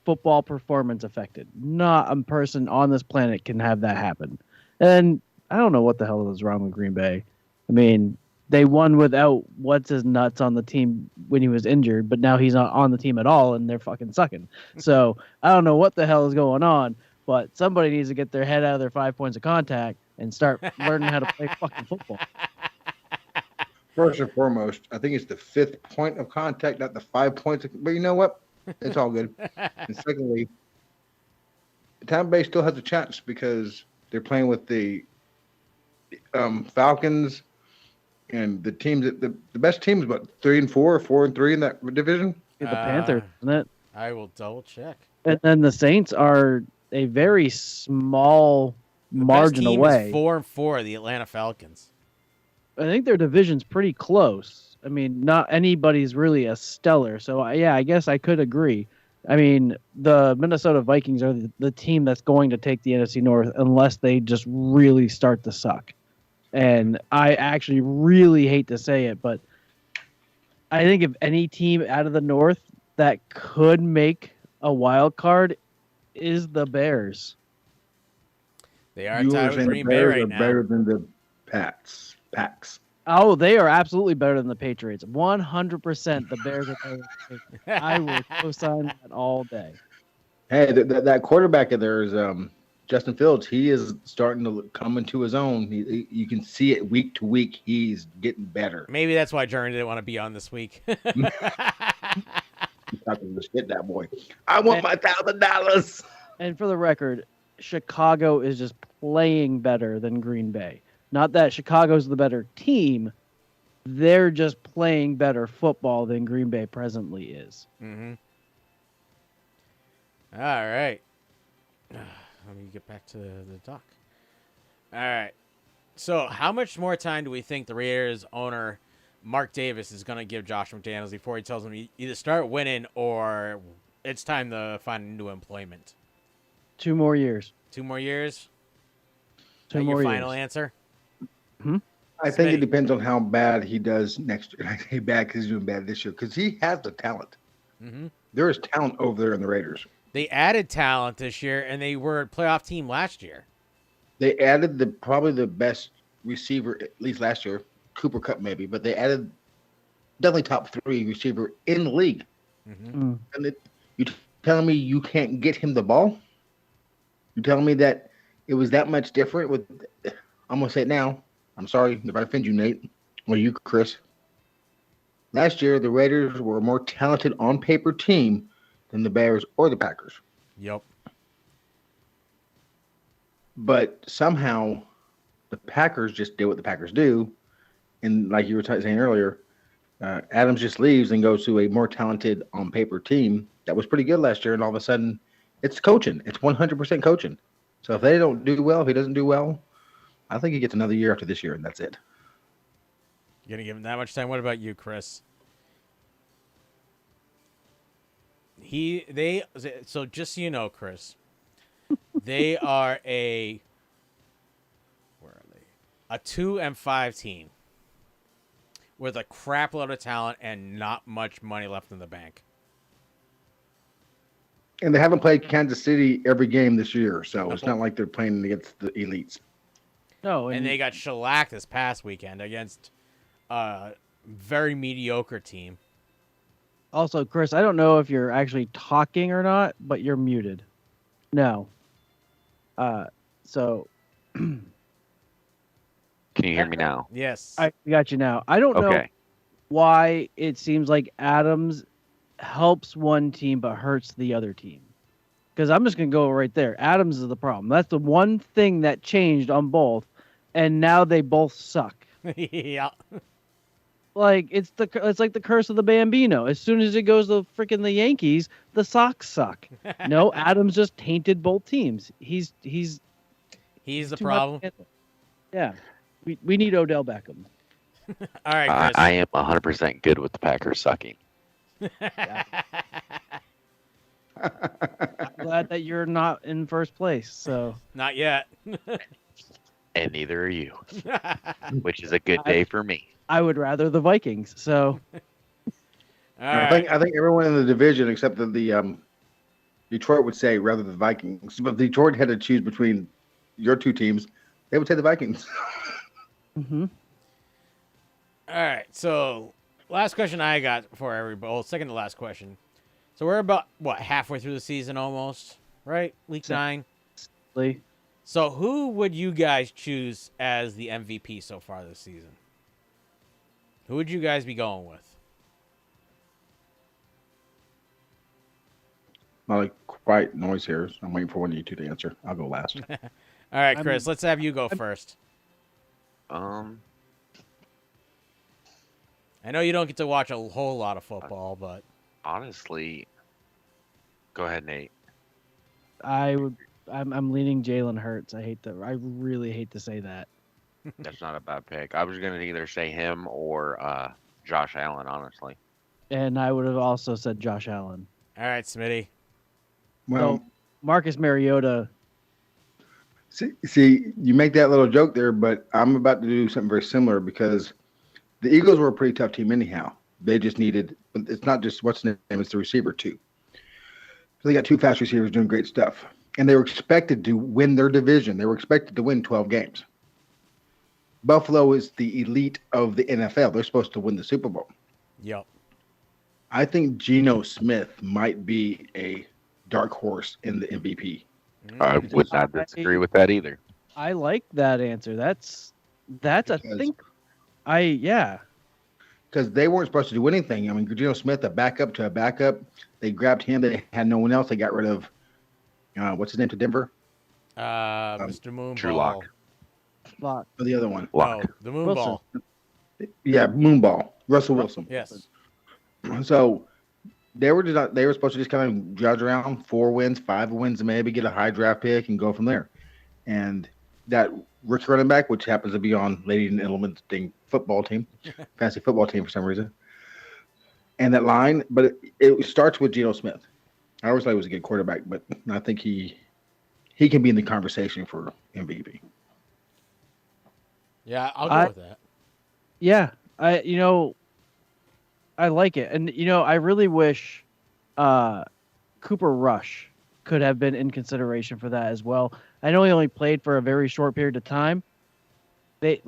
football performance affected. Not a person on this planet can have that happen. And I don't know what the hell is wrong with Green Bay. I mean, they won without what's his nuts on the team when he was injured, but now he's not on the team at all, and they're fucking sucking. So I don't know what the hell is going on, but somebody needs to get their head out of their 5 points of contact and start learning how to play fucking football. First and foremost, I think it's the 5th point of contact, not the 5 points. But you know what? It's all good. And secondly, Tampa Bay still has a chance because they're playing with the Falcons and the teams that the best teams, but 3-4, 4-3 in that division. The Panthers, isn't it? I will double check. And then the Saints are a very small margin away. Is 4-4, the Atlanta Falcons. I think their division's pretty close. I mean, not anybody's really a stellar. So, yeah, I guess I could agree. I mean, the Minnesota Vikings are the team that's going to take the NFC North unless they just really start to suck. And I actually really hate to say it, but I think if any team out of the North that could make a wild card is the Bears. They are tied with Green Bay right now. Better than the Packs. Oh, they are absolutely better than the Patriots. 100% the Bears are better than the Patriots. I will co-sign that all day. Hey, that quarterback in there is Justin Fields. He is starting to come into his own. You can see it week to week. He's getting better. Maybe that's why Jordan didn't want to be on this week. He's talking to shit, that boy. I want my $1,000. And for the record, Chicago is just playing better than Green Bay. Not that Chicago's the better team. They're just playing better football than Green Bay presently is. Mm-hmm. All right. Let me get back to the doc. All right. So, how much more time do we think the Raiders owner Mark Davis is going to give Josh McDaniels before he tells him either start winning or it's time to find new employment? 2 more years. 2 more years? 2 more your final years. answer? I think it depends on how bad he does next year. I say bad because he's doing bad this year because he has the talent. Mm-hmm. There is talent over there in the Raiders. They added talent this year, and they were a playoff team last year. They added probably the best receiver, at least last year, Cooper Kupp maybe, but they added definitely top 3 receiver in the league. Mm-hmm. And you telling me you can't get him the ball? You telling me that it was that much different with? I'm gonna say it now. I'm sorry if I offend you, Nate, or you, Chris. Last year, the Raiders were a more talented on paper team than the Bears or the Packers. Yep. But somehow, the Packers just did what the Packers do, and like you were saying earlier, Adams just leaves and goes to a more talented on paper team that was pretty good last year, and all of a sudden, it's coaching. It's 100% coaching. So if they don't do well, if he doesn't do well, I think he gets another year after this year, and that's it. You're gonna give him that much time? What about you, Chris? So just so you know, Chris, they are a 2-5 team with a crap load of talent and not much money left in the bank. And they haven't played Kansas City every game this year, so it's not like they're playing against the elites. No, and they got shellacked this past weekend against a very mediocre team. Also, Chris, I don't know if you're actually talking or not, but you're muted. No. So. Can you hear me now? Yes. I got you now. I don't know why it seems like Adams helps one team but hurts the other team. Because I'm just going to go right there. Adams is the problem. That's the one thing that changed on both, and now they both suck. Yeah. Like it's like the curse of the Bambino. As soon as it goes to freaking the Yankees, the Sox suck. No, Adams just tainted both teams. He's the problem. Yeah, we need Odell Beckham. All right, Chris. I am 100% good with the Packers sucking. I'm glad that you're not in first place. So not yet. And neither are you, which is a good day for me. I would rather the Vikings. So I think everyone in the division except the Detroit would say rather the Vikings. But if Detroit had to choose between your two teams, they would say the Vikings. Mm-hmm. All right. So last question I got for everybody. Well, second to last question. So we're about halfway through the season almost, right? Week 9. So who would you guys choose as the MVP so far this season? Who would you guys be going with? Not like quiet noise here. So I'm waiting for one of you two to answer. I'll go last. All right, Chris, let's have you go first. I know you don't get to watch a whole lot of football, but honestly, go ahead, Nate. I'm leaning Jalen Hurts. I really hate to say that. That's not a bad pick. I was going to either say him or Josh Allen, honestly. And I would have also said Josh Allen. All right, Smitty. Well, so, Marcus Mariota. See, you make that little joke there, but I'm about to do something very similar because the Eagles were a pretty tough team anyhow. They just needed, it's not just what's the name, it's the receiver too. So they got 2 fast receivers doing great stuff. And they were expected to win their division. They were expected to win 12 games. Buffalo is the elite of the NFL. They're supposed to win the Super Bowl. Yep. I think Geno Smith might be a dark horse in the MVP. I would not disagree with that either. I like that answer. That's a thing. Because they weren't supposed to do anything. I mean, Geno Smith, a backup to a backup. They grabbed him. They had no one else. They got rid of, what's his name to Denver? Mr. Moonball. Drew Lock. Or the other one. Lock. No, the Moonball. Yeah, Moonball. Russell Wilson. Yes. So They were supposed to just kind of judge around 4 wins, 5 wins, maybe get a high draft pick and go from there. And that rookie running back, which happens to be on Lady and Gentlemen's football team, fantasy football team for some reason, and that line, but it starts with Geno Smith. I always thought he was a good quarterback, but I think he can be in the conversation for MVP. Yeah, I'll go with that. Yeah, I like it, and I really wish Cooper Rush could have been in consideration for that as well. I know he only played for a very short period of time. I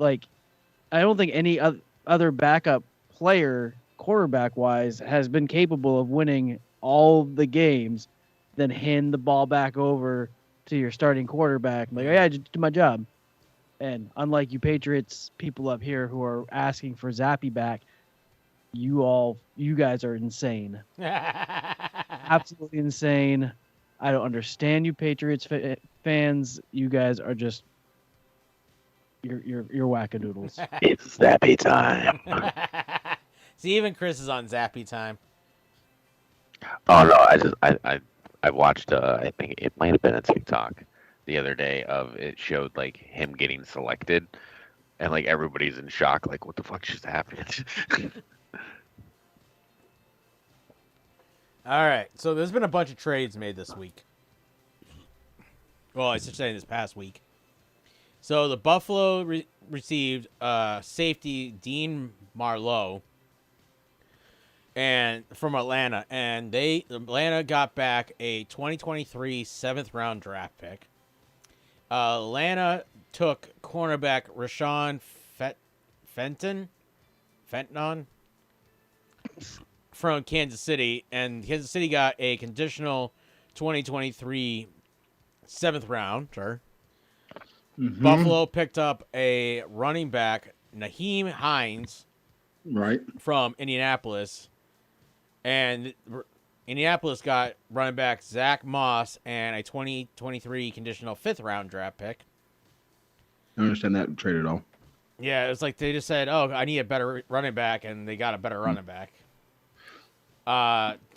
don't think any other backup player, quarterback wise, has been capable of winning all the games, then hand the ball back over to your starting quarterback. Like, oh, yeah, I just did my job. And unlike you Patriots people up here who are asking for Zappy back, you guys are insane. Absolutely insane. I don't understand you Patriots fans. You guys are just you're wackadoodles. It's Zappy time. See, even Chris is on Zappy time. Oh no, I watched I think it might have been a TikTok the other day of it showed like him getting selected and like everybody's in shock, like what the fuck just happened? All right, so there's been a bunch of trades made this week. Well, I should say this past week. So the Buffalo received safety Dean Marlowe and from Atlanta, and Atlanta got back a 2023 7th-round draft pick. Atlanta took cornerback Rashawn Fenton from Kansas City, and Kansas City got a conditional 2023 7th rounder. Mm-hmm. Buffalo picked up a running back, Naheem Hines, right, from Indianapolis, and Indianapolis got running back Zach Moss and a 2023 conditional 5th-round draft pick. I don't understand that trade at all. Yeah, it was like they just said, "Oh, I need a better running back," and they got a better running back.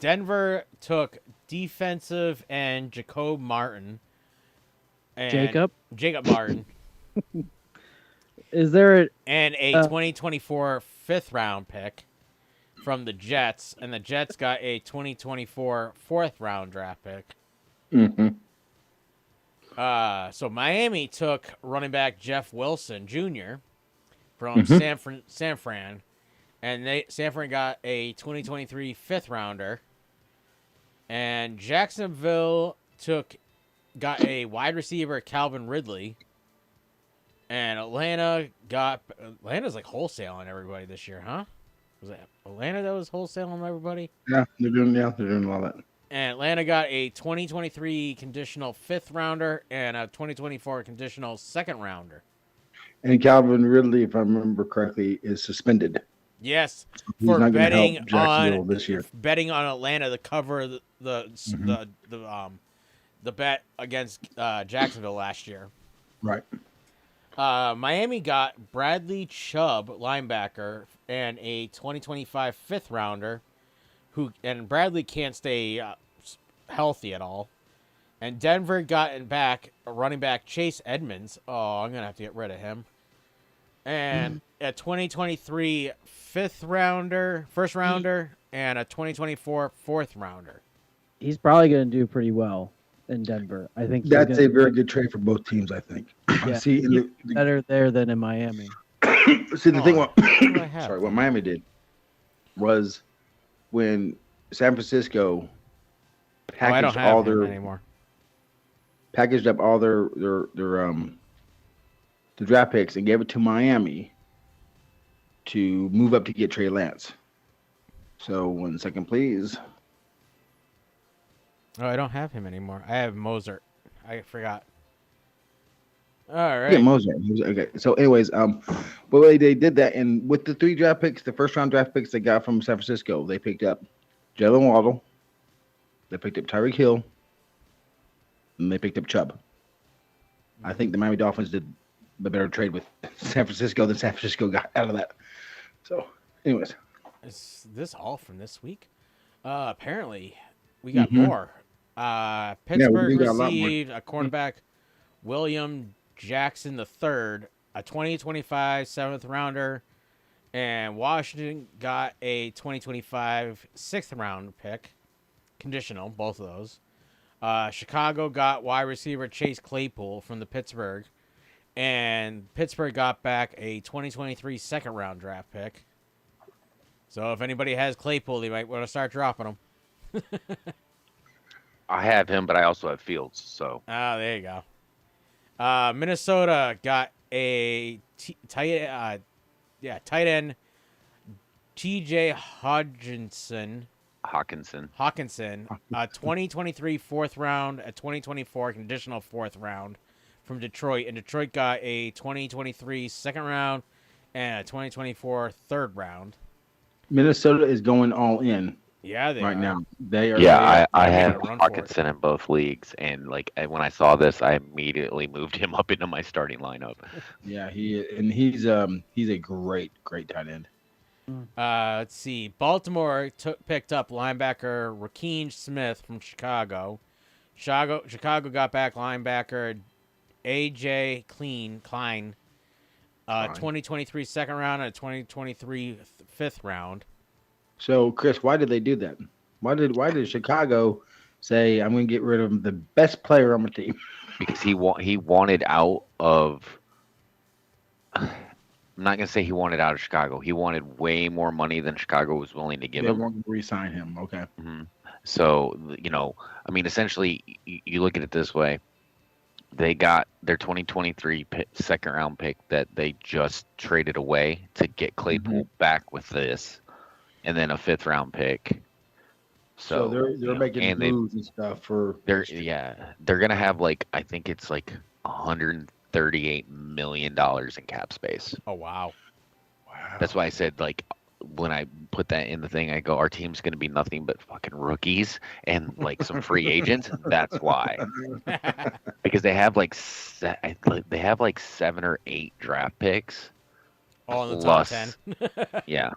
Denver took defensive end Jacob Martin. Jacob Martin. Is there and a 2024 5th-round pick from the Jets, and the Jets got a 2024 4th-round draft pick. Mm-hmm. So Miami took running back Jeff Wilson Jr. from San Fran, and San Fran got a 2023 5th-rounder. And Jacksonville got a wide receiver Calvin Ridley. And Atlanta's like wholesaling everybody this year, huh? Was it Atlanta that was wholesaling everybody? Yeah, they're doing all that. And Atlanta got a 2023 conditional 5th-rounder and a 2024 conditional 2nd-rounder. And Calvin Ridley, if I remember correctly, is suspended. Yes, he's for not betting help Jacksonville this year. Betting on Atlanta to cover the bet against Jacksonville last year. Right. Miami got Bradley Chubb, linebacker, and a 2025 5th-rounder, and Bradley can't stay healthy at all. And Denver got back a running back Chase Edmonds. Oh, I'm gonna have to get rid of him. And a 2023 1st-rounder, and a 2024 4th-rounder. He's probably going to do pretty well in Denver. I think that's a very good trade for both teams. I think. Yeah, See, better there than in Miami. See, the thing what Miami did was when San Francisco packaged all their anymore. Packaged up all their the draft picks and gave it to Miami to move up to get Trey Lance. So 1 second, please. Oh, I don't have him anymore. I have Mozart. I forgot. All right. Yeah, Mozart. Okay. So, anyways, but they did that, and with the 3 draft picks, the 1st-round draft picks they got from San Francisco, they picked up Jalen Waddle, they picked up Tyreek Hill, and they picked up Chubb. I think the Miami Dolphins did the better trade with San Francisco than San Francisco got out of that. So, anyways. Is this all from this week? Apparently, we got Mhm. more. we Pittsburgh do got a lot more. received a cornerback, William Jackson III, a 2025 seventh rounder, and Washington got a 2025 sixth round pick, conditional, both of those. Chicago got wide receiver Chase Claypool from the Pittsburgh, and Pittsburgh got back a 2023 second round draft pick. So if anybody has Claypool, they might want to start dropping him. I have him, but I also have Fields. So There you go. Minnesota got a tight end T.J. Hawkinson, a 2023 fourth round, a 2024 conditional fourth round from Detroit, and Detroit got a 2023 second round and a 2024 third round. Minnesota is going all in. Yeah, they right are. now. They are. yeah, I they're have gonna run for it. Hawkinson in both leagues, and when I saw this, I immediately moved him up into my starting lineup. Yeah, he's a great tight end. Let's see. Baltimore picked up linebacker Rakeem Smith from Chicago. Chicago got back linebacker A.J. Klein, 2023 second round and a 2023 fifth round. So, Chris, why did they do that? Why did Chicago say, I'm going to get rid of the best player on my team? Because he wanted out of. I'm not going to say he wanted out of Chicago. He wanted way more money than Chicago was willing to give They him. won't re-sign him. Okay. Mm-hmm. So, essentially, you look at it this way. They got their 2023 second round pick that they just traded away to get Claypool back with this, and then a fifth round pick. So they're making moves and stuff for. They're gonna have I think it's $138 million in cap space. Oh wow. That's why I said when I put that in the thing, I go, our team's going to be nothing but fucking rookies and some free agents. That's why, because they have they have 7 or 8 draft picks. All in the top 10. Yeah.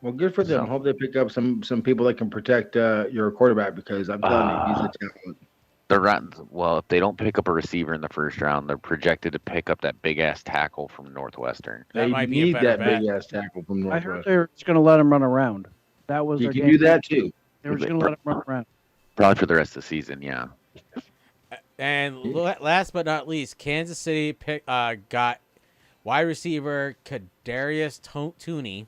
Well, good for them. Hope they pick up some people that can protect your quarterback, because I'm telling you, he's a talent. If they don't pick up a receiver in the first round, they're projected to pick up that big ass tackle from Northwestern. They need that big ass tackle from Northwestern. I heard they were just going to let him run around. That was you their can game do that plan. too. They were just going to let him run around. Probably for the rest of the season, yeah. And last but not least, Kansas City got wide receiver Kadarius Toney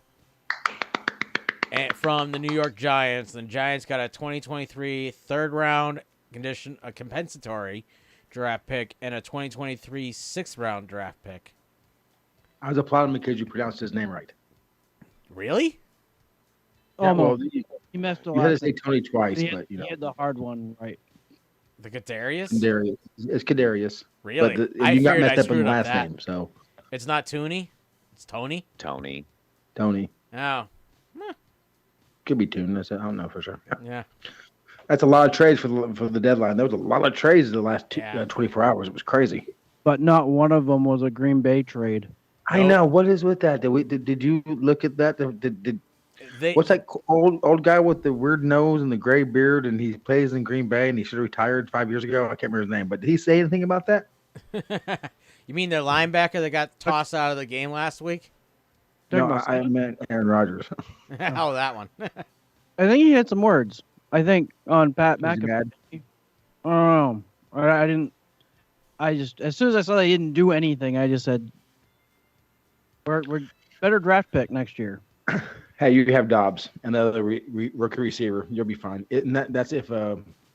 from the New York Giants. The Giants got a 2023 third round a compensatory draft pick and a 2023 sixth round draft pick. I was applauding because you pronounced his name right. Really? Yeah, Almost. He messed a lot. You had to say Tony twice, he but he had the hard one right. The Kadarius? Kadarius. It's Kadarius. Really? But you got messed up in the last that. name, so. It's not Tooney? It's Tony? Tony. Oh. Could be Toon. I don't know for sure. Yeah. That's a lot of trades for the deadline. There was a lot of trades in the last 24 hours. It was crazy. But not one of them was a Green Bay trade. I know. What is with that? Did you look at that? What's that old guy with the weird nose and the gray beard, and he plays in Green Bay, and he should have retired 5 years ago? I can't remember his name, but did he say anything about that? You mean the linebacker that got tossed out of the game last week? No, I meant Aaron Rodgers. Oh, that one. I think he had some words. I think on Pat McAfee. I didn't. I just, as soon as I saw they didn't do anything, I just said, we're better draft pick next year. Hey, you have Dobbs, another rookie receiver. You'll be fine. That's if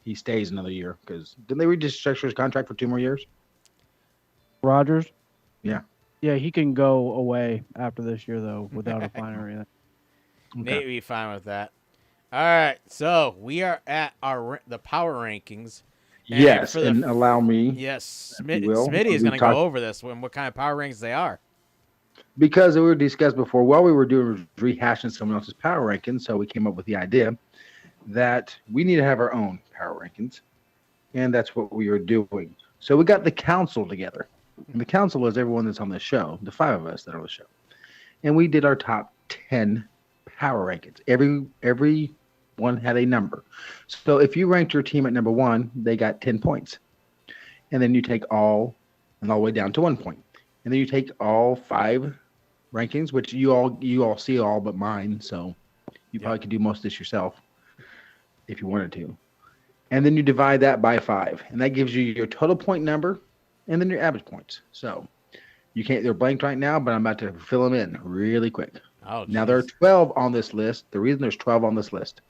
he stays another year, because didn't they restructure his contract for 2 more years? Rodgers? Yeah. Yeah, he can go away after this year, though, without a fine or anything. Nate would be fine with that. All right, so we are at the power rankings. Yes, and allow me. Yes, Smitty is going to go over this what kind of power rankings they are. Because we were discussed before, while we were rehashing someone else's power rankings, so we came up with the idea that we need to have our own power rankings, and that's what we are doing. So we got the council together, and the council is everyone that's on the show, the 5 of us that are on the show, and we did our top 10 power rankings. Every one had a number. So if you ranked your team at number 1, they got 10 points. And then you take all the way down to 1 point. And then you take all 5 rankings, which you all see all but mine. So you probably could do most of this yourself if you wanted to. And then you divide that by 5. And that gives you your total point number and then your average points. So they're blanked right now, but I'm about to fill them in really quick. Oh, now there are 12 on this list. The reason there's 12 on this list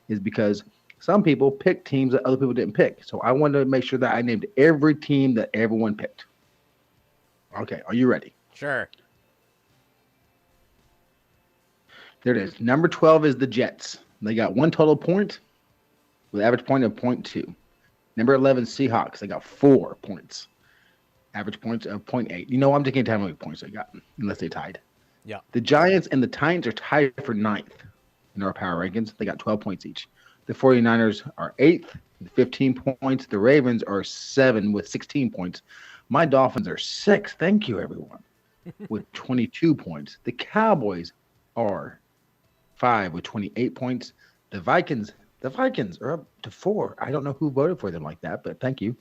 is because some people picked teams that other people didn't pick. So I wanted to make sure that I named every team that everyone picked. Okay, are you ready? Sure. There it is. Number 12 is the Jets. They got 1 total point with average point of 0.2. Number 11, Seahawks. They got 4 points. Average points of 0.8. You know, I'm taking time how many points they got, unless they tied. Yeah. The Giants and the Titans are tied for 9th in our power rankings. They got 12 points each. The 49ers are 8th with 15 points. The Ravens are 7 with 16 points. My Dolphins are 6th. Thank you, everyone, with 22 points. The Cowboys are 5 with 28 points. The Vikings are up to 4. I don't know who voted for them like that, but thank you.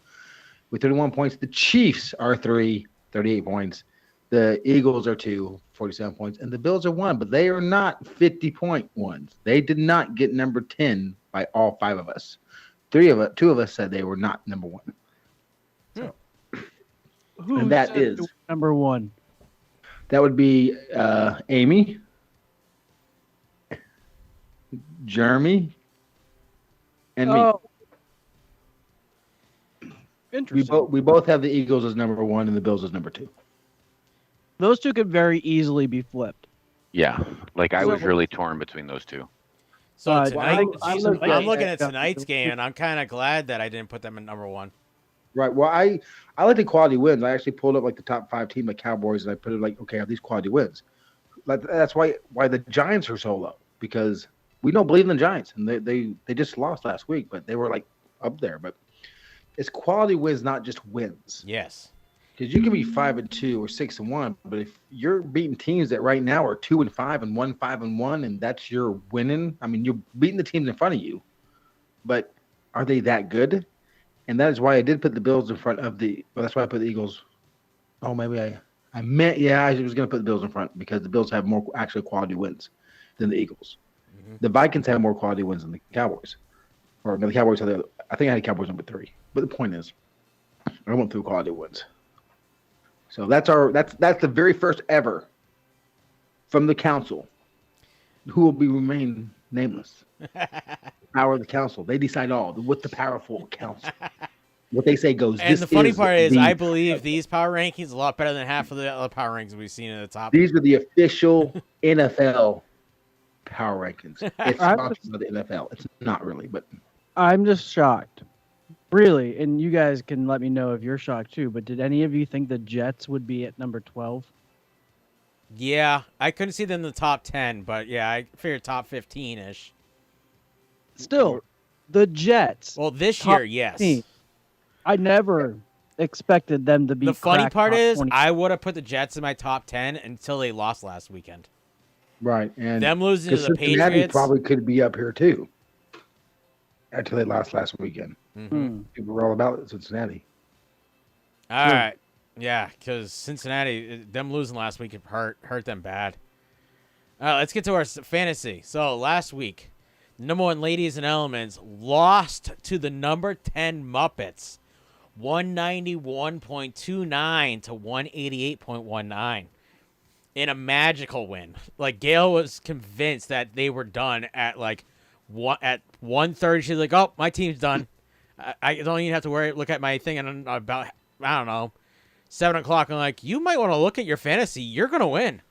With 31 points. The Chiefs are 3, 38 points. The Eagles are 2, 47 points. And the Bills are 1, but they are not 50-point ones. They did not get number 10 by all 5 of us. 2 of us said they were not number 1. So, and that is number 1. That would be Amy, Jeremy, and me. Interesting. We both have the Eagles as number 1 and the Bills as number 2. Those two could very easily be flipped. Yeah, like I was really torn between those two. So tonight, I'm looking at tonight's game, and I'm kind of glad that I didn't put them in number 1. Right. Well, I like the quality wins. I actually pulled up like the top 5 team, like Cowboys, and I put it like, okay, are these quality wins? Like that's why the Giants are so low, because we don't believe in the Giants, and they just lost last week, but they were like up there. But it's quality wins, not just wins. Yes. Because you can be 5-2 or 6-1, but if you're beating teams that right now are 2-5 and 1-5-1, and that's your winning, I mean, you're beating the teams in front of you. But are they that good? And that is why I did put the Bills in front of the. Well, that's why I put the Eagles. Oh, maybe I meant. Yeah, I was going to put the Bills in front because the Bills have more actual quality wins than the Eagles. Mm-hmm. The Vikings have more quality wins than the Cowboys. Or no, the Cowboys are the. I think I had Cowboys number 3. But the point is, I went through quality wins. So that's the very first ever from the council, who will remain nameless. Power of the council. They decide all with the powerful council. What they say goes. And the funny part is, I believe these power rankings are a lot better than half of the other power rankings we've seen in the top. These are the official NFL power rankings. It's sponsored by the NFL. It's not really, but I'm just shocked. Really, and you guys can let me know if you're shocked too, but did any of you think the Jets would be at number 12? Yeah, I couldn't see them in the top 10, but yeah, I figured top 15-ish. Still, the Jets. Well, this year, yes. 15. I never expected them to be. The funny part is, 20. I would have put the Jets in my top 10 until they lost last weekend. Right, and them losing to the Cincinnati Patriots probably could be up here too. Until they lost last weekend. Mm-hmm. People were all about Cincinnati. All right. Yeah, because Cincinnati, them losing last week hurt them bad. All right, let's get to our fantasy. So last week, number 1 Ladies and Elements lost to the number 10 Muppets, 191.29 to 188.19 in a magical win. Like, Gail was convinced that they were done at like 1:30. She's like, "Oh, my team's done. I don't even have to look at my thing." And about, I don't know, 7 o'clock, I'm like, "You might want to look at your fantasy. You're gonna win."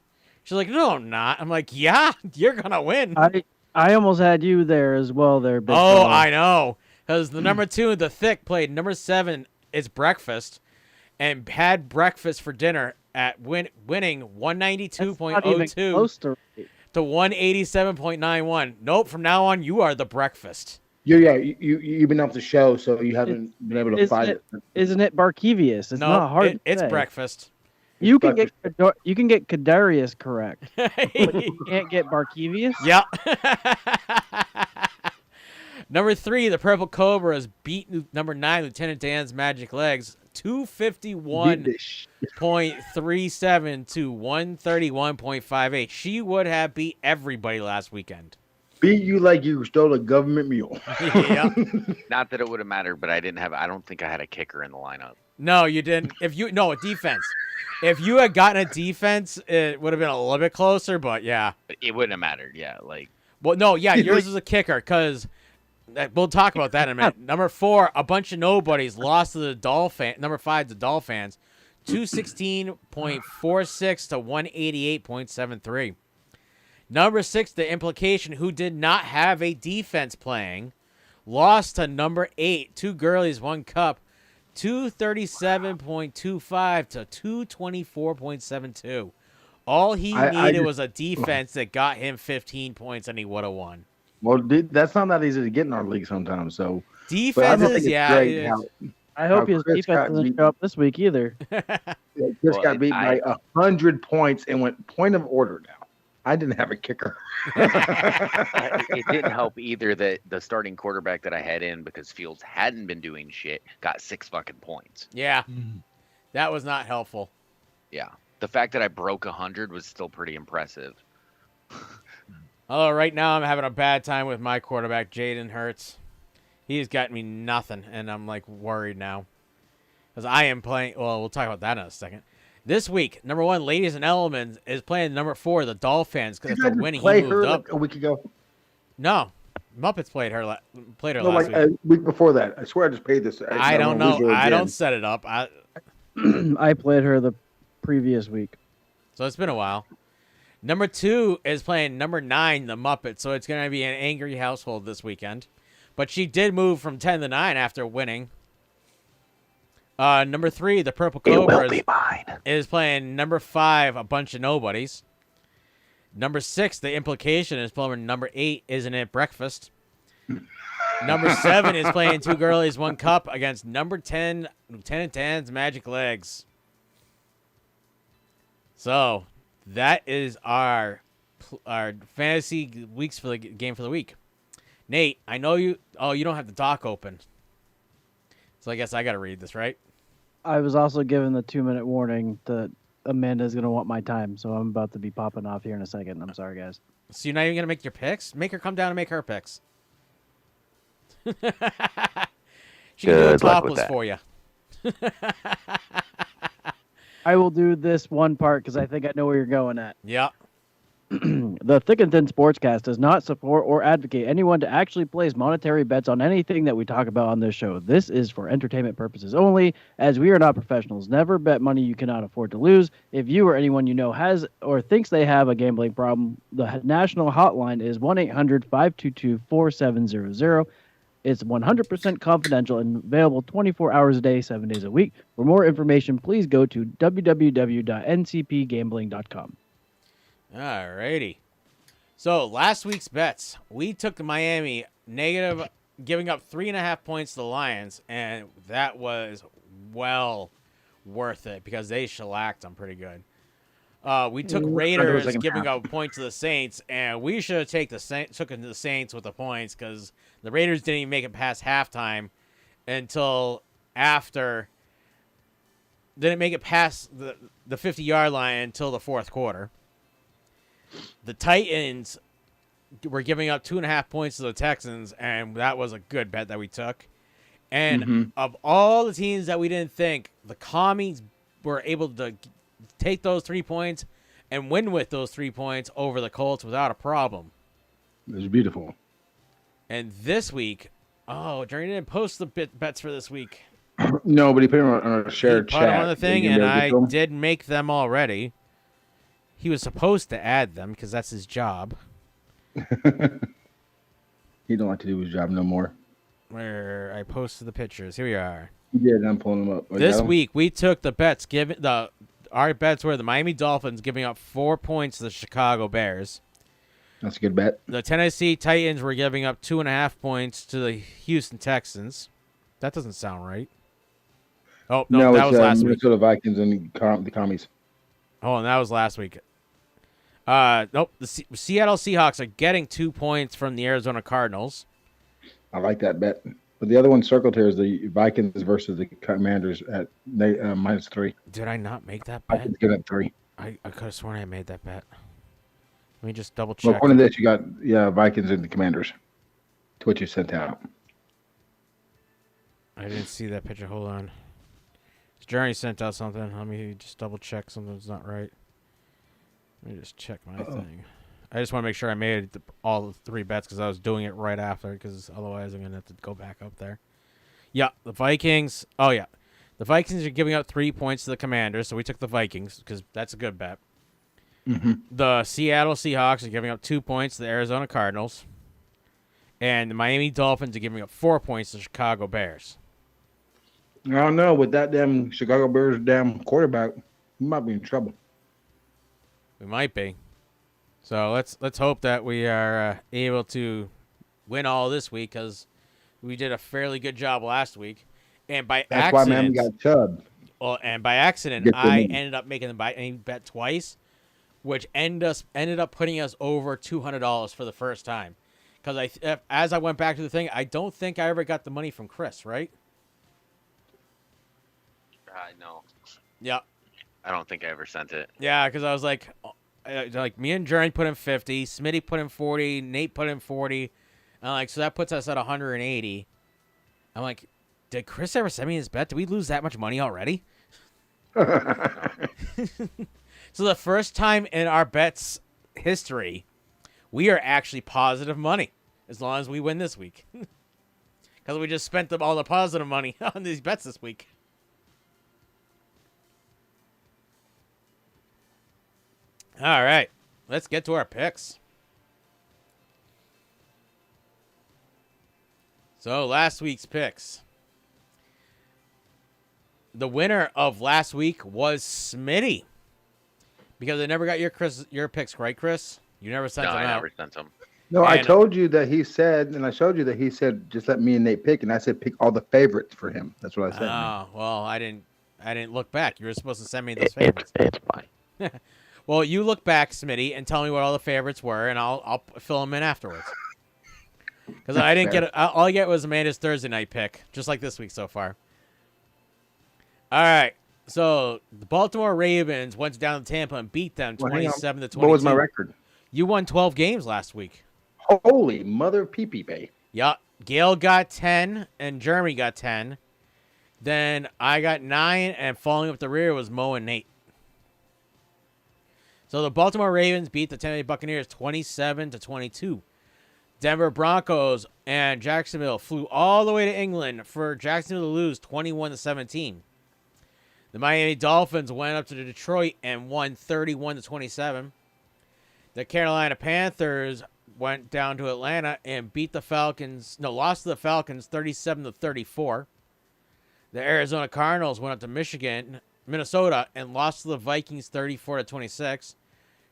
She's like, "No, I'm not." I'm like, "Yeah, you're gonna win." I almost had you there as well. There, big oh, fella. I know, because the number 2, the Thick, played number 7. It's breakfast, and had breakfast for dinner at winning 192.02 to 187.91. Nope. From now on, you are the breakfast. You've been off the show, so you haven't been able to find it. Isn't it Barkevius? It's not hard. It's breakfast. You can get Kadarius correct, but you can't get Barkevius. Yeah. Number 3, the Purple Cobras beat number 9, Lieutenant Dan's Magic Legs, 251.37 to 131.58. She would have beat everybody last weekend. Beat you like you stole a government mule. Yeah. Not that it would have mattered, but I don't think I had a kicker in the lineup. No, you didn't. No, defense. If you had gotten a defense, it would have been a little bit closer, but yeah. It wouldn't have mattered, yeah. Well, no, yeah, yours was a kicker, because we'll talk about that in a minute. Number 4, a bunch of nobodies lost to the Dolphins. Number 5, the Dolphins, 216.46 to 188.73. Number 6, the Implication, who did not have a defense playing, lost to number 8, 2 girlies, 1 cup, 237.25 to 224.72. All he needed was a defense that got him 15 points, and he would have won. Well, that's not that easy to get in our league sometimes. So defenses, yeah. I hope his defense doesn't show up this week either. Chris got beat by 100 points and went point of order now. I didn't have a kicker. It didn't help either that the starting quarterback that I had in, because Fields hadn't been doing shit, got 6 fucking points. Yeah, that was not helpful. Yeah, the fact that I broke 100 was still pretty impressive. Oh, right now I'm having a bad time with my quarterback, Jaden Hurts. He's got me nothing, and I'm like worried now, because I am playing. Well, we'll talk about that in a second. This week, number 1, Ladies and Elements, is playing number 4, the Dolphins, because they're winning. He moved up a week ago. No, Muppets played her last week. A week before that. I swear I just paid this. I don't know. I don't set it up. I played her the previous week. So it's been a while. Number 2 is playing number 9, the Muppets, so it's going to be an angry household this weekend. But she did move from 10 to 9 after winning. Number 3, the Purple Cobras, is playing number 5, a bunch of nobodies. Number 6, the Implication, is playing number 8, Isn't It Breakfast? Number 7 is playing 2 girlies, 1 cup against number 10, Lieutenant Dan's Magic Legs. So that is our fantasy weeks for the game for the week. Nate, I know you. Oh, you don't have the doc open. So I guess I got to read this, right? I was also given the 2-minute warning that Amanda's going to want my time, so I'm about to be popping off here in a second. I'm sorry, guys. So you're not even going to make your picks? Make her come down and make her picks. She can do a topless for you. I will do this one part because I think I know where you're going at. Yeah. The Thick and Thin Sportscast does not support or advocate anyone to actually place monetary bets on anything that we talk about on this show. This is for entertainment purposes only, as we are not professionals. Never bet money you cannot afford to lose. If you or anyone you know has or thinks they have a gambling problem, the national hotline is 1-800-522-4700. It's 100% confidential and available 24 hours a day, 7 days a week. For more information, please go to www.ncpgambling.com. Alrighty. So last week's bets, we took the Miami negative, giving up 3.5 points to the Lions, and that was well worth it because they shellacked them pretty good. We took Raiders giving up a point to the Saints, and we should have taken the Saints with the points because the Raiders didn't even make it past halftime until after. Didn't make it past the 50-yard line until the fourth quarter. The Titans were giving up 2.5 points to the Texans, and that was a good bet that we took. And of all the teams that we didn't think, the Commies were able to take those 3 points and win with those 3 points over the Colts without a problem. It was beautiful. And this week, Jerry didn't post the bets for this week. No, but he put them on a shared chat. Put them on the thing, and I did make them already. He was supposed to add them because that's his job. He don't like to do his job no more. Where I posted the pictures. Here we are. Yeah, I'm pulling them up. This week we took the bets. Our bets were the Miami Dolphins giving up 4 points to the Chicago Bears. That's a good bet. The Tennessee Titans were giving up 2.5 points to the Houston Texans. That doesn't sound right. Oh no, that was last week. Minnesota Vikings and the Commies. Oh, and that was last week. Nope. The Seattle Seahawks are getting 2 points from the Arizona Cardinals. I like that bet. But the other one circled here is the Vikings versus the Commanders at -3. Did I not make that bet? Vikings get at 3. I could have sworn I made that bet. Let me just double Well, check. according to this, you got Vikings and the Commanders. To what you sent out. I didn't see that picture. Hold on. Journey sent out something. Let me just double check something's not right. Let me just check my thing. I just want to make sure I made all the 3 bets because I was doing it right after, because otherwise I'm going to have to go back up there. Yeah, the Vikings. Oh, yeah. The Vikings are giving up 3 points to the Commanders, so we took the Vikings because that's a good bet. Mm-hmm. The Seattle Seahawks are giving up 2 points to the Arizona Cardinals. And the Miami Dolphins are giving up 4 points to the Chicago Bears. I don't know. With that damn Chicago Bears damn quarterback, we might be in trouble. We might be. So let's hope that we are able to win all this week, because we did a fairly good job last week. And by That's accident, why Miami got chubbed. Well, and by accident, I ended up making the bet twice, which ended up putting us over $200 for the first time. Because as I went back to the thing, I don't think I ever got the money from Chris, right? No. Yeah. I don't think I ever sent it. Yeah, because I was like me and Journey put in 50, Smitty put in 40, Nate put in 40. And so that puts us at 180. I'm like, did Chris ever send me his bet? Did we lose that much money already? So the first time in our bets history, we are actually positive money as long as we win this week. Because we just spent all the positive money on these bets this week. All right, let's get to our picks. So last week's picks. The winner of last week was Smitty. Because I never got your picks, right, Chris? You never sent them out. No, I never sent them. No, I told you that he said, and I showed you that he said, just let me and Nate pick, and I said pick all the favorites for him. That's what I said. Oh, well, I didn't look back. You were supposed to send me those favorites. It's fine. Well, you look back, Smitty, and tell me what all the favorites were, and I'll fill them in afterwards. Because I didn't get all I get was Amanda's Thursday night pick, just like this week so far. All right, so the Baltimore Ravens went down to Tampa and beat them 27-22. What was my record? You won 12 games last week. Holy mother pee-pee bay. Yeah, Gail got 10, and Jeremy got 10. Then I got 9, and falling up the rear was Mo and Nate. So the Baltimore Ravens beat the Tampa Bay Buccaneers 27-22. Denver Broncos and Jacksonville flew all the way to England for Jacksonville to lose 21-17. The Miami Dolphins went up to Detroit and won 31-27. The Carolina Panthers went down to Atlanta and lost to the Falcons 37-34. The Arizona Cardinals went up to Minnesota, and lost to the Vikings 34-26.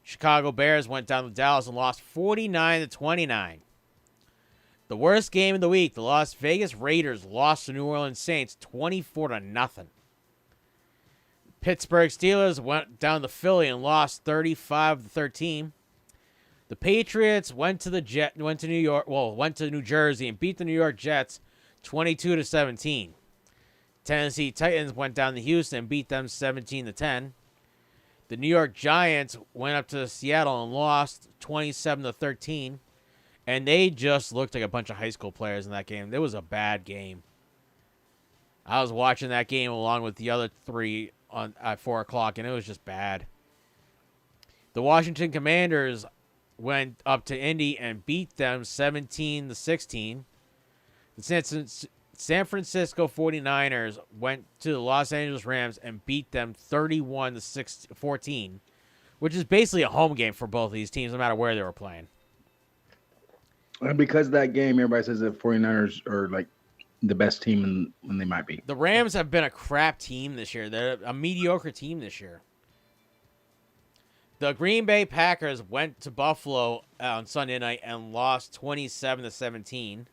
Chicago Bears went down to Dallas and lost 49-29. The worst game of the week, the Las Vegas Raiders lost to New Orleans Saints 24-0. Pittsburgh Steelers went down to Philly and lost 35-13. The Patriots went to New Jersey and beat the New York Jets 22-17. Tennessee Titans went down to Houston and beat them 17-10. The New York Giants went up to Seattle and lost 27-13. And they just looked like a bunch of high school players in that game. It was a bad game. I was watching that game along with the other 3 at 4 o'clock, and it was just bad. The Washington Commanders went up to Indy and beat them 17-16. The San Francisco 49ers went to the Los Angeles Rams and beat them 31-14, which is basically a home game for both of these teams, no matter where they were playing. And because of that game, everybody says the 49ers are like the best team, and they might be. The Rams have been a crap team this year. They're a mediocre team this year. The Green Bay Packers went to Buffalo on Sunday night and lost 27-17.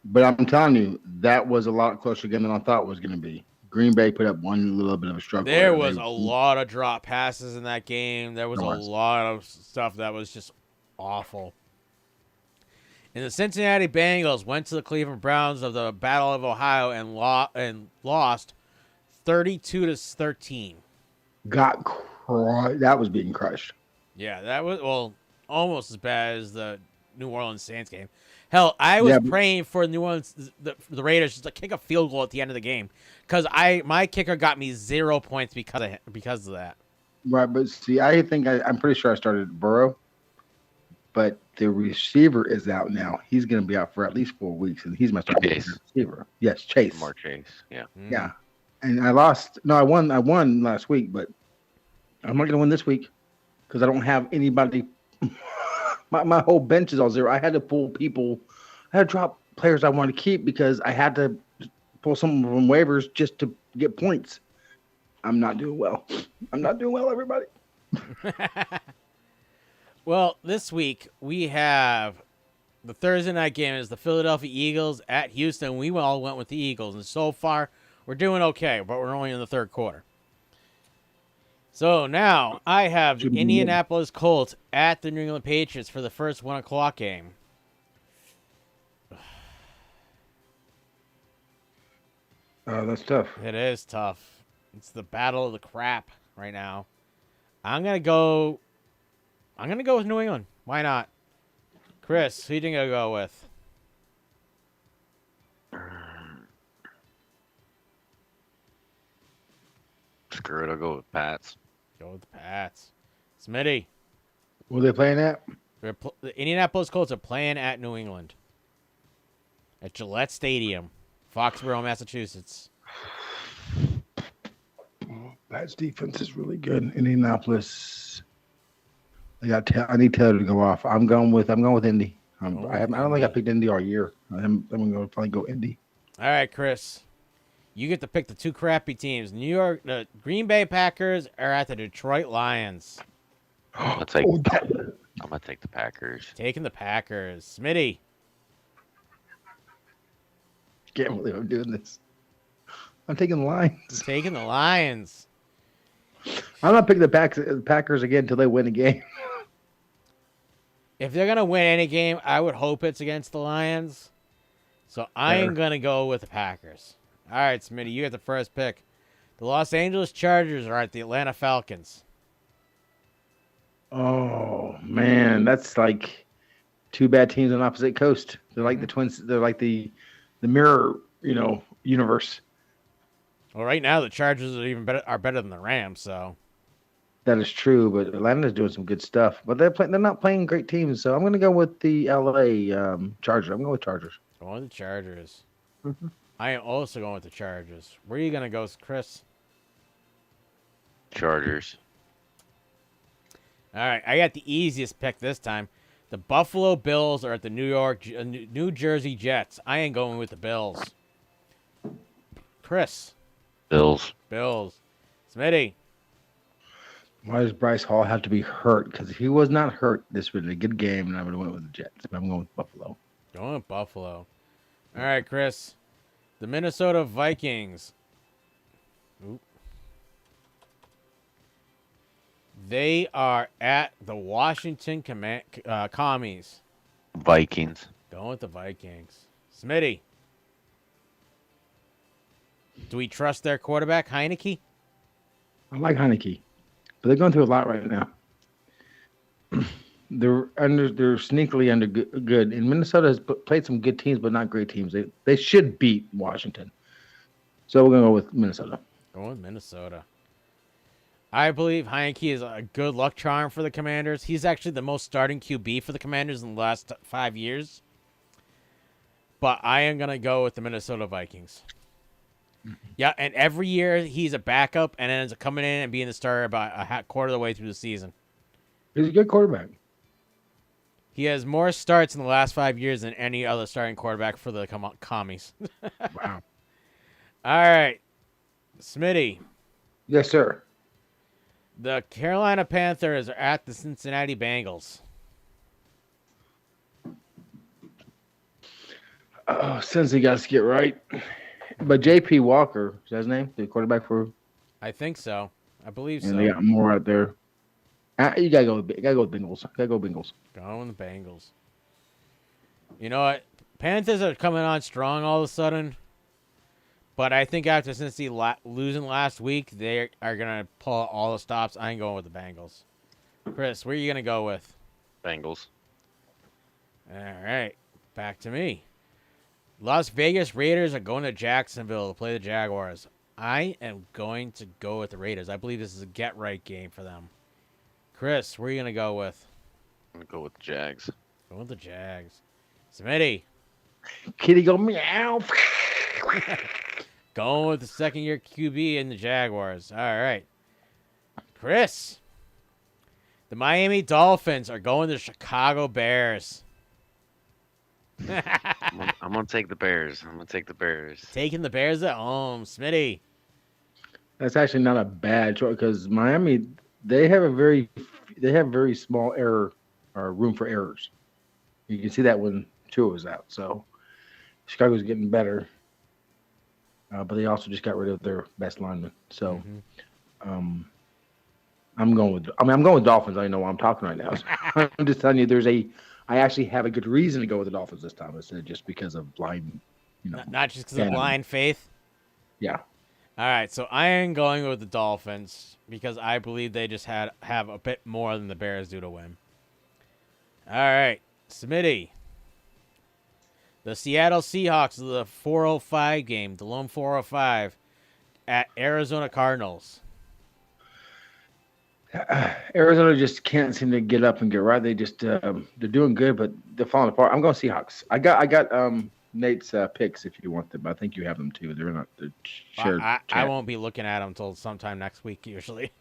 But I'm telling you, that was a lot closer game than I thought it was going to be. Green Bay put up one little bit of a struggle. There was a lot of drop passes in that game. There was a lot of stuff that was just awful. And the Cincinnati Bengals went to the Cleveland Browns of the Battle of Ohio and lost 32-13. That was being crushed. Yeah, that was almost as bad as the New Orleans Saints game. Hell, I was praying for New Orleans the Raiders just to kick a field goal at the end of the game because my kicker got me 0 points because of that. Right, but see, I'm pretty sure I started Burrow, but the receiver is out now. He's going to be out for at least 4 weeks, and he's my starting receiver. Yes, Chase. More Chase, yeah. Yeah, and I lost. No, I won last week, but I'm not going to win this week because I don't have anybody. My whole bench is all zero. I had to pull people. I had to drop players I wanted to keep because I had to pull some from waivers just to get points. I'm not doing well. Everybody. Well, this week we have the Thursday night game is the Philadelphia Eagles at Houston. We all went with the Eagles, and so far we're doing okay, but we're only in the third quarter. So now I have the Indianapolis Colts at the New England Patriots for the first 1 o'clock game. That's tough. It is tough. It's the battle of the crap right now. I'm gonna go with New England. Why not? Chris, who you think I'll go with? Screw it, I'll go with Pats. Go with the Pats. Smitty. Were they playing at? The Indianapolis Colts are playing at New England. At Gillette Stadium, Foxborough, Massachusetts. Pats defense is really good. Indianapolis. I need Taylor to go off. I'm going with Indy. I don't think I picked Indy all year. I'm going to probably go Indy. All right, Chris. You get to pick the two crappy teams. The Green Bay Packers are at the Detroit Lions. I'm going to take the Packers. Taking the Packers. Smitty. Can't believe I'm doing this. I'm taking the Lions. Taking the Lions. I'm not picking the Packers again until they win a game. If they're going to win any game, I would hope it's against the Lions. So I am going to go with the Packers. All right, Smitty, you get the first pick. The Los Angeles Chargers are at the Atlanta Falcons. Oh, man. That's like two bad teams on opposite coast. They're like the twins. They're like the mirror, universe. Well, right now the Chargers are better than the Rams, so. That is true, but Atlanta's doing some good stuff. But they're not playing great teams, so I'm going to go with the LA Chargers. I'm going with Chargers. Going with the Chargers. Mm-hmm. I am also going with the Chargers. Where are you going to go, Chris? Chargers. All right, I got the easiest pick this time. The Buffalo Bills are at the New Jersey Jets. I ain't going with the Bills. Chris. Bills. Smitty. Why does Bryce Hall have to be hurt? Because if he was not hurt, this would be a good game, and I would have went with the Jets. But I'm going with Buffalo. Going with Buffalo. All right, Chris. The Minnesota Vikings. Oop. They are at the Washington Commies. Vikings. Going with the Vikings. Smitty. Do we trust their quarterback, Heineke? I like Heineke, but they're going through a lot right now. They're sneakily under good. And Minnesota has played some good teams, but not great teams. They should beat Washington. So we're going to go with Minnesota. Going with Minnesota. I believe Heineke is a good luck charm for the Commanders. He's actually the most starting QB for the Commanders in the last 5 years. But I am going to go with the Minnesota Vikings. Yeah, and every year he's a backup and ends up coming in and being the starter about a quarter of the way through the season. He's a good quarterback. He has more starts in the last 5 years than any other starting quarterback for the Commies. Wow. All right. Smitty. Yes, sir. The Carolina Panthers are at the Cincinnati Bengals. Oh, Cincy got to get right. But J.P. Walker, is that his name? The quarterback for? I think so. I believe so. And they got more out there. You gotta go with Bengals. Gotta go Bengals. Going the Bengals. You know what? Panthers are coming on strong all of a sudden. But I think after Cincy losing last week, they are going to pull out all the stops. I ain't going with the Bengals. Chris, where are you going to go with? Bengals. All right. Back to me. Las Vegas Raiders are going to Jacksonville to play the Jaguars. I am going to go with the Raiders. I believe this is a get-right game for them. Chris, where are you going to go with? I'm going to go with the Jags. Go with the Jags. Smitty. Kitty go meow. Going with the second-year QB in the Jaguars. All right. Chris. The Miami Dolphins are going to the Chicago Bears. I'm going to take the Bears. Taking the Bears at home. Smitty. That's actually not a bad choice because Miami, they have very small error or room for errors. You can see that when Tua was out. So Chicago's getting better, but they also just got rid of their best lineman. So I'm going with Dolphins. I don't know why I'm talking right now. So I'm just telling you, I actually have a good reason to go with the Dolphins this time instead of just because of blind, Not just because of blind faith. Yeah. All right, so I am going with the Dolphins because I believe they just have a bit more than the Bears do to win. All right, Smitty. The Seattle Seahawks of the 405 game, the lone 405, at Arizona Cardinals. Arizona just can't seem to get up and get right. They just they're doing good, but they're falling apart. I'm going Seahawks. I got Nate's picks if you want them. I think you have them too. They're not shared. I won't be looking at them until sometime next week usually.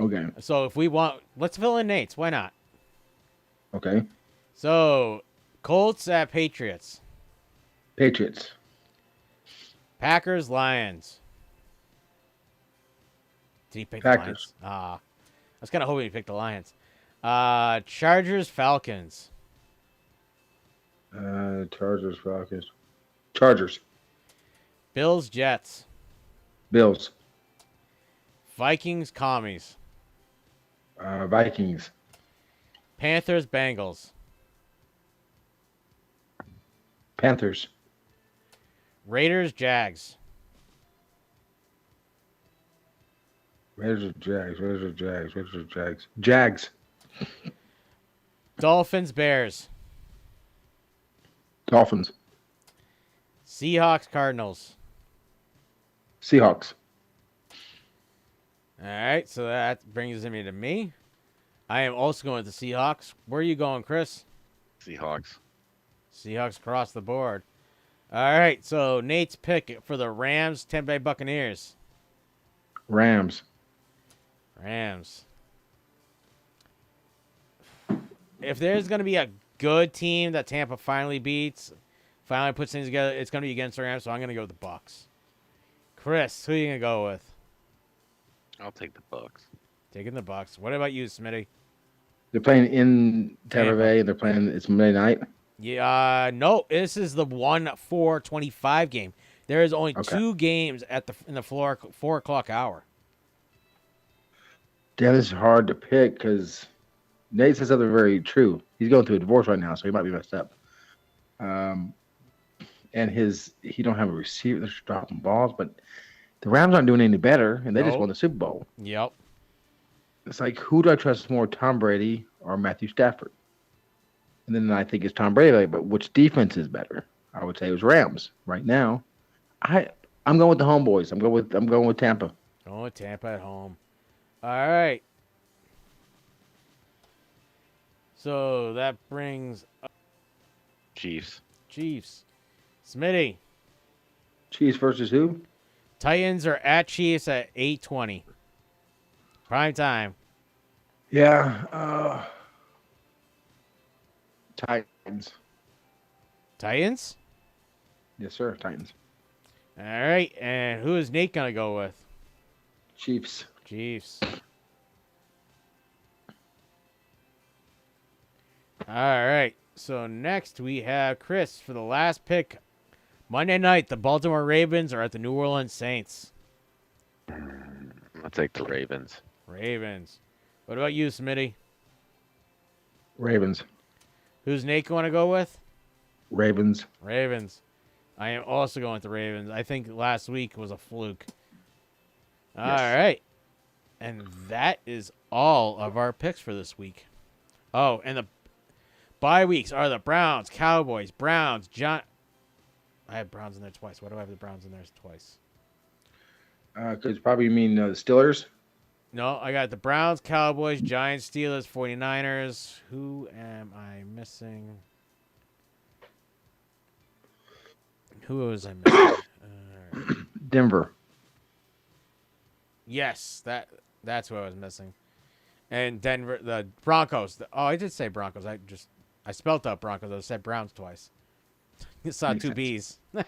Okay. So if we want, let's fill in Nate's. Why not? Okay. So Colts at Patriots. Patriots. Packers Lions. Did he pick Packers. the Lions? I was kind of hoping he picked the Lions. Chargers Falcons. Chargers, Falcons. Chargers. Bills Jets. Bills. Vikings Commies. Vikings. Panthers Bengals. Panthers. Raiders Jags. Raiders Jags. Jags. Dolphins Bears. Dolphins. Seahawks Cardinals. Seahawks. All right, so that brings me to me. I am also going with the Seahawks. Where are you going, Chris? Seahawks. Seahawks across the board. All right, so Nate's pick for the Rams, Tampa Bay Buccaneers. Rams. If there's going to be a good team that Tampa finally beats, finally puts things together, it's going to be against the Rams, so I'm going to go with the Bucs. Chris, who are you going to go with? I'll take the Bucs. Taking the Bucs. What about you, Smitty? They're playing in Tampa Bay, and they're playing. It's Monday night. Yeah, no, this is the 1-4-25 game. There is only 2 games in the 4 o'clock hour. That is hard to pick because Nate said something very true. He's going through a divorce right now, so he might be messed up. And he don't have a receiver. They're just dropping balls, but the Rams aren't doing any better, and they just won the Super Bowl. Yep. It's like, who do I trust more, Tom Brady or Matthew Stafford? And then I think it's Tom Brady, but which defense is better? I would say it was Rams right now. I'm going with the homeboys. I'm going with Tampa. Going with Tampa at home. All right. So that brings up Chiefs. Smitty. Chiefs versus who? Titans are at Chiefs at 8:20. Prime time. Yeah. Titans. Titans? Yes, sir. Titans. All right. And who is Nate going to go with? Chiefs. All right. So next we have Chris for the last pick. Monday night, the Baltimore Ravens are at the New Orleans Saints. I'll take the Ravens. What about you, Smitty? Ravens. Who's Nate going to go with? Ravens. Ravens. I am also going with the Ravens. I think last week was a fluke. All right. And that is all of our picks for this week. Oh, and the bye weeks are the Browns, Cowboys, Browns, I have Browns in there twice. Why do I have the Browns in there twice? Because probably you mean the Steelers. No, I got the Browns, Cowboys, Giants, Steelers, 49ers. Who am I missing? Who was I missing? Denver. Yes, that's who I was missing. And Denver, the Broncos. I did say Broncos. I spelled out Broncos. I said Browns twice. You saw Makes two sense. B's. All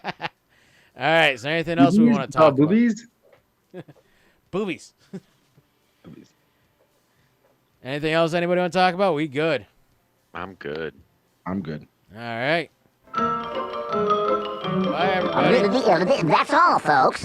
right. Is there anything else we want to talk about? Boobies? Boobies. Boobies. Anything else anybody want to talk about? We good. I'm good. I'm good. All right. Bye, everybody. That's all, folks.